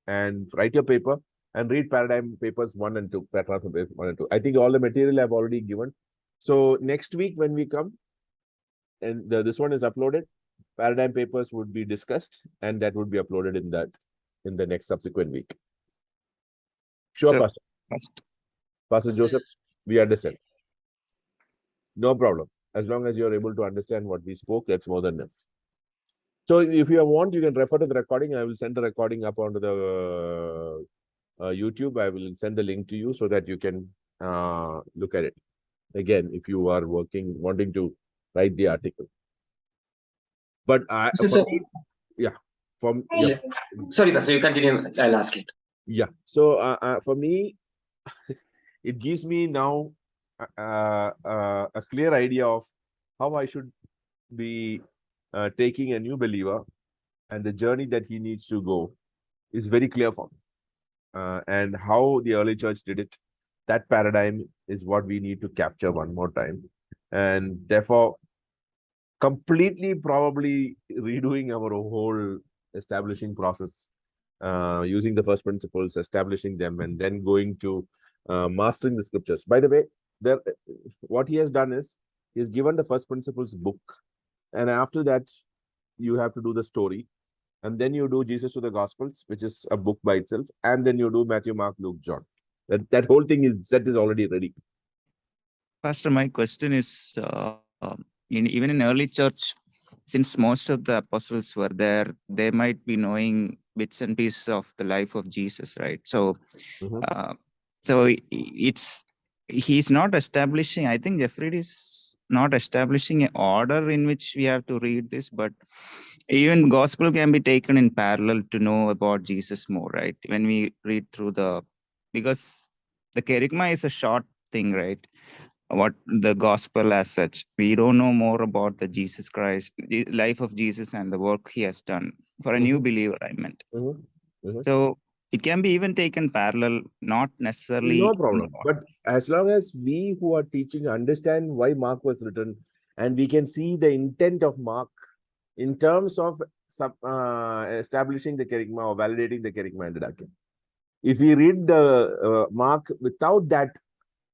and write your paper and read paradigm papers 1 and 2. I think all the material I've already given. So next week when we come and this one is uploaded, paradigm papers would be discussed and that would be uploaded in the next subsequent week. Sure, So, Pastor Joseph, we understand. No problem. As long as you're able to understand what we spoke, that's more than enough. So if you want, you can refer to the recording. I will send the recording up onto the YouTube. I will send the link to you so that you can look at it. Again, if you are wanting to write the article. But Sorry, Pastor, you continue. I'll ask it. Yeah. So for me, it gives me now a clear idea of how I should be taking a new believer, and the journey that he needs to go is very clear for me. And how the early church did it, that paradigm is what we need to capture one more time. And therefore, completely probably redoing our whole establishing process, using the first principles, establishing them, and then going to mastering the scriptures. By the way, what he has done is he's given the first principles book, and after that you have to do the story, and then you do Jesus to the Gospels, which is a book by itself, and then you do Matthew, Mark, Luke, John. That whole thing is already ready. Pastor, my question is, even in early church, since most of the apostles were there, they might be knowing bits and pieces of the life of Jesus, right? So, he's not establishing. I think Jeffrey is not establishing an order in which we have to read this, but even gospel can be taken in parallel to know about Jesus more, right? When we read through because the kerygma is a short thing, right? What the gospel as such, we don't know more about the Jesus Christ, the life of Jesus and the work he has done for a new believer, I meant. So it can be even taken parallel, not necessarily. No problem. But as long as we who are teaching understand why Mark was written, and we can see the intent of Mark in terms of establishing the kerygma or validating the kerygma and deduction. If we read the Mark without that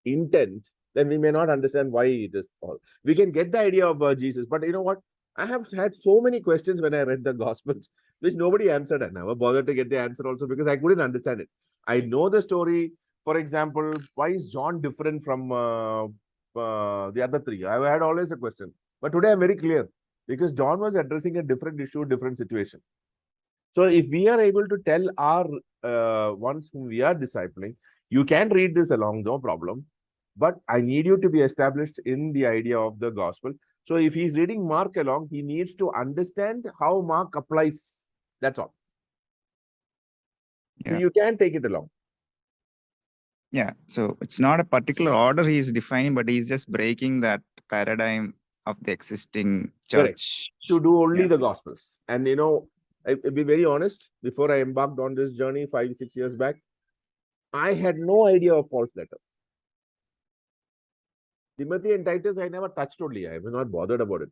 intent, then we may not understand why it is all. We can get the idea of Jesus, but you know what? I have had so many questions when I read the Gospels, which nobody answered. I never bothered to get the answer also because I couldn't understand it. I know the story. For example, why is John different from the other 3? I had always a question. But today I'm very clear because John was addressing a different issue, different situation. So if we are able to tell our ones whom we are discipling, you can read this along, no problem. But I need you to be established in the idea of the gospel. So if he's reading Mark along, he needs to understand how Mark applies. That's all. Yeah. So you can take it along. Yeah. So it's not a particular order he is defining, but he's just breaking that paradigm of the existing church. Correct. To do only the gospels. And I'll be very honest. Before I embarked on this journey 5, 6 years back, I had no idea of Paul's letter. Timothy and Titus, I never touched only. I was not bothered about it.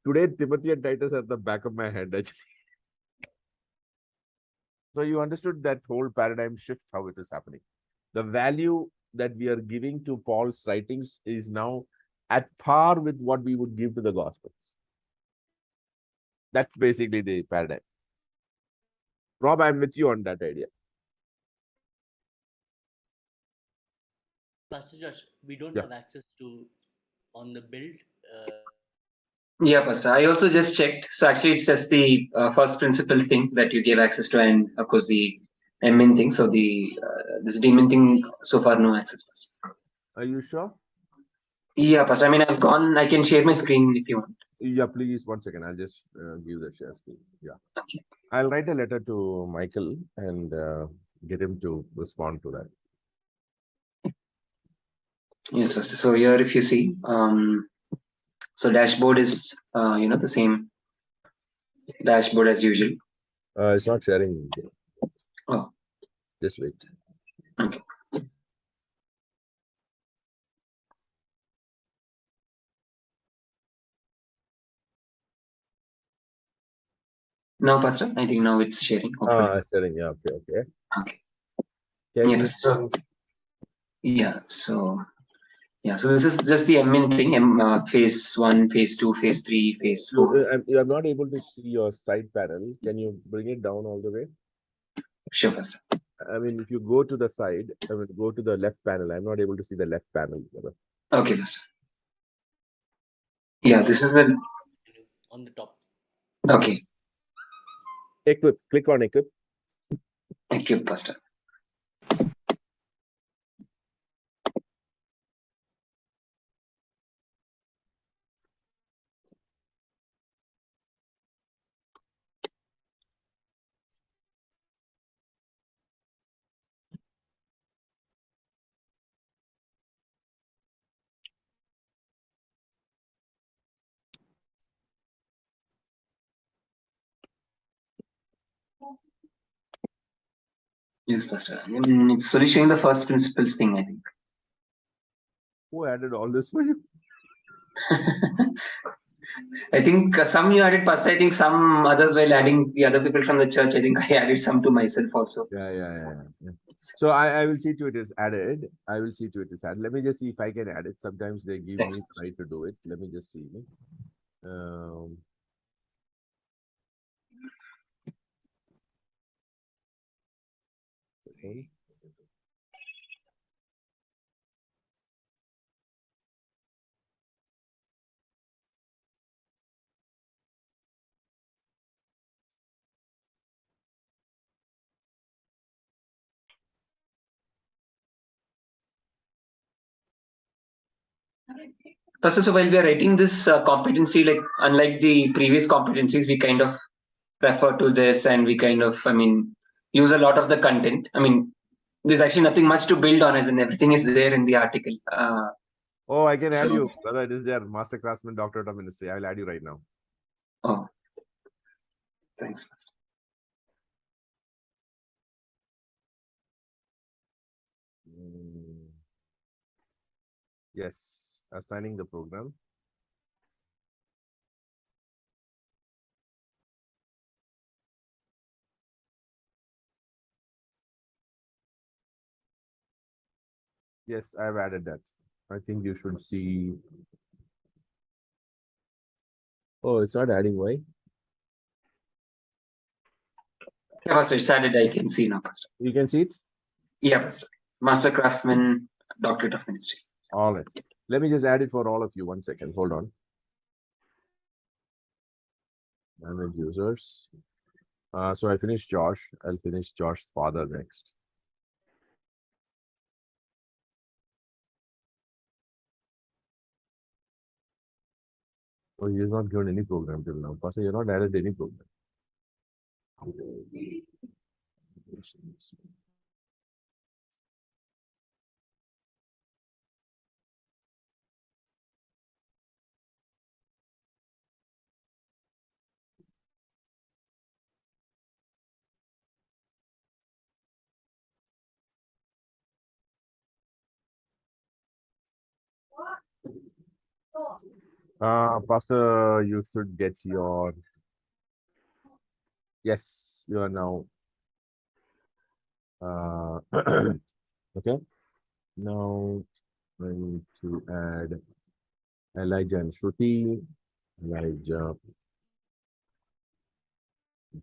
Today, Timothy and Titus are at the back of my head, actually. So you understood that whole paradigm shift, how it is happening. The value that we are giving to Paul's writings is now at par with what we would give to the Gospels. That's basically the paradigm. Rob, I'm with you on that idea. Pastor Josh, we don't Yeah. have access to on the build. Yeah, Pastor. I also just checked. So actually, it's just the first principles thing that you gave access to, and of course the admin thing. So the this DMin thing so far no access, Pastor. Are you sure? Yeah, Pastor. I mean, I've gone. I can share my screen if you want. Yeah, please, 1 second. I'll just give the share screen. Yeah. Okay. I'll write a letter to Michael and get him to respond to that. Yes, Pastor. So here, if you see, so dashboard is the same dashboard as usual. It's not sharing. Oh. Just wait. Okay. Now, Pastor, I think now it's sharing. Hopefully. Sharing. Yeah. Okay. Okay. Okay. Can Yeah. you? So yeah. So yeah. So this is just the admin thing. Phase 1, phase 2, phase 3, phase 4. I'm not able to see your side panel. Can you bring it down all the way? Sure, Pastor. I mean, if you go to the side, I mean, go to the left panel. I'm not able to see the left panel. Okay, Pastor. Yeah, this is the on the top. okay. Equip. Click on equip. Thank you, Pastor. Yes, Pastor. It's only showing the first principles thing, I think. Who added all this for you? I think some you added, Pastor. I think some others while adding the other people from the church. I think I added some to myself also. Yeah. So I will see to it is added. I will see to it is added. Let me just see if I can add it. Sometimes they give me try to do it. Let me just see. Okay. Pastor, so while we are writing this competency, like unlike the previous competencies, we kind of refer to this and we kind of, use a lot of the content. There's actually nothing much to build on, as in everything is there in the article. Oh, I can add you, brother. It is there. Mastercraftsman Doctorate of Ministry. I will add you right now. Oh, thanks, Pastor. Yes, assigning the program. Yes, I've added that. I think you should see. Oh, it's not adding. Why? Yeah, Pastor, it's added. I can see now, Pastor. You can see it? Yeah, Pastor. Mastercraftman, Doctorate of Ministry. All right. Let me just add it for all of you. 1 second. Hold on. Manage users. So I finished Josh. I'll finish Josh's father next. Oh, he has not given any program till now. Pastor, you're not added any program. Pastor, you should get your. Yes, you are now. Okay. Now I need to add Elijah and Shruti. Elijah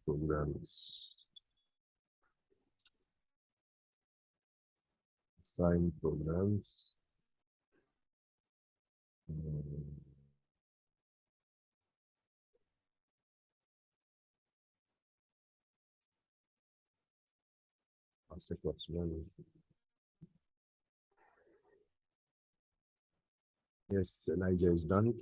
programs. Sign programs. Mastercraftsman. Yes, Elijah is done.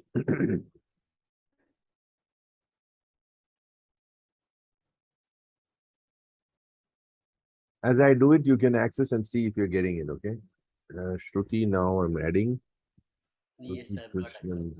As I do it, you can access and see if you're getting it, okay? Shruti, now I'm adding. Yes, Shruti I've got access. Krishnan.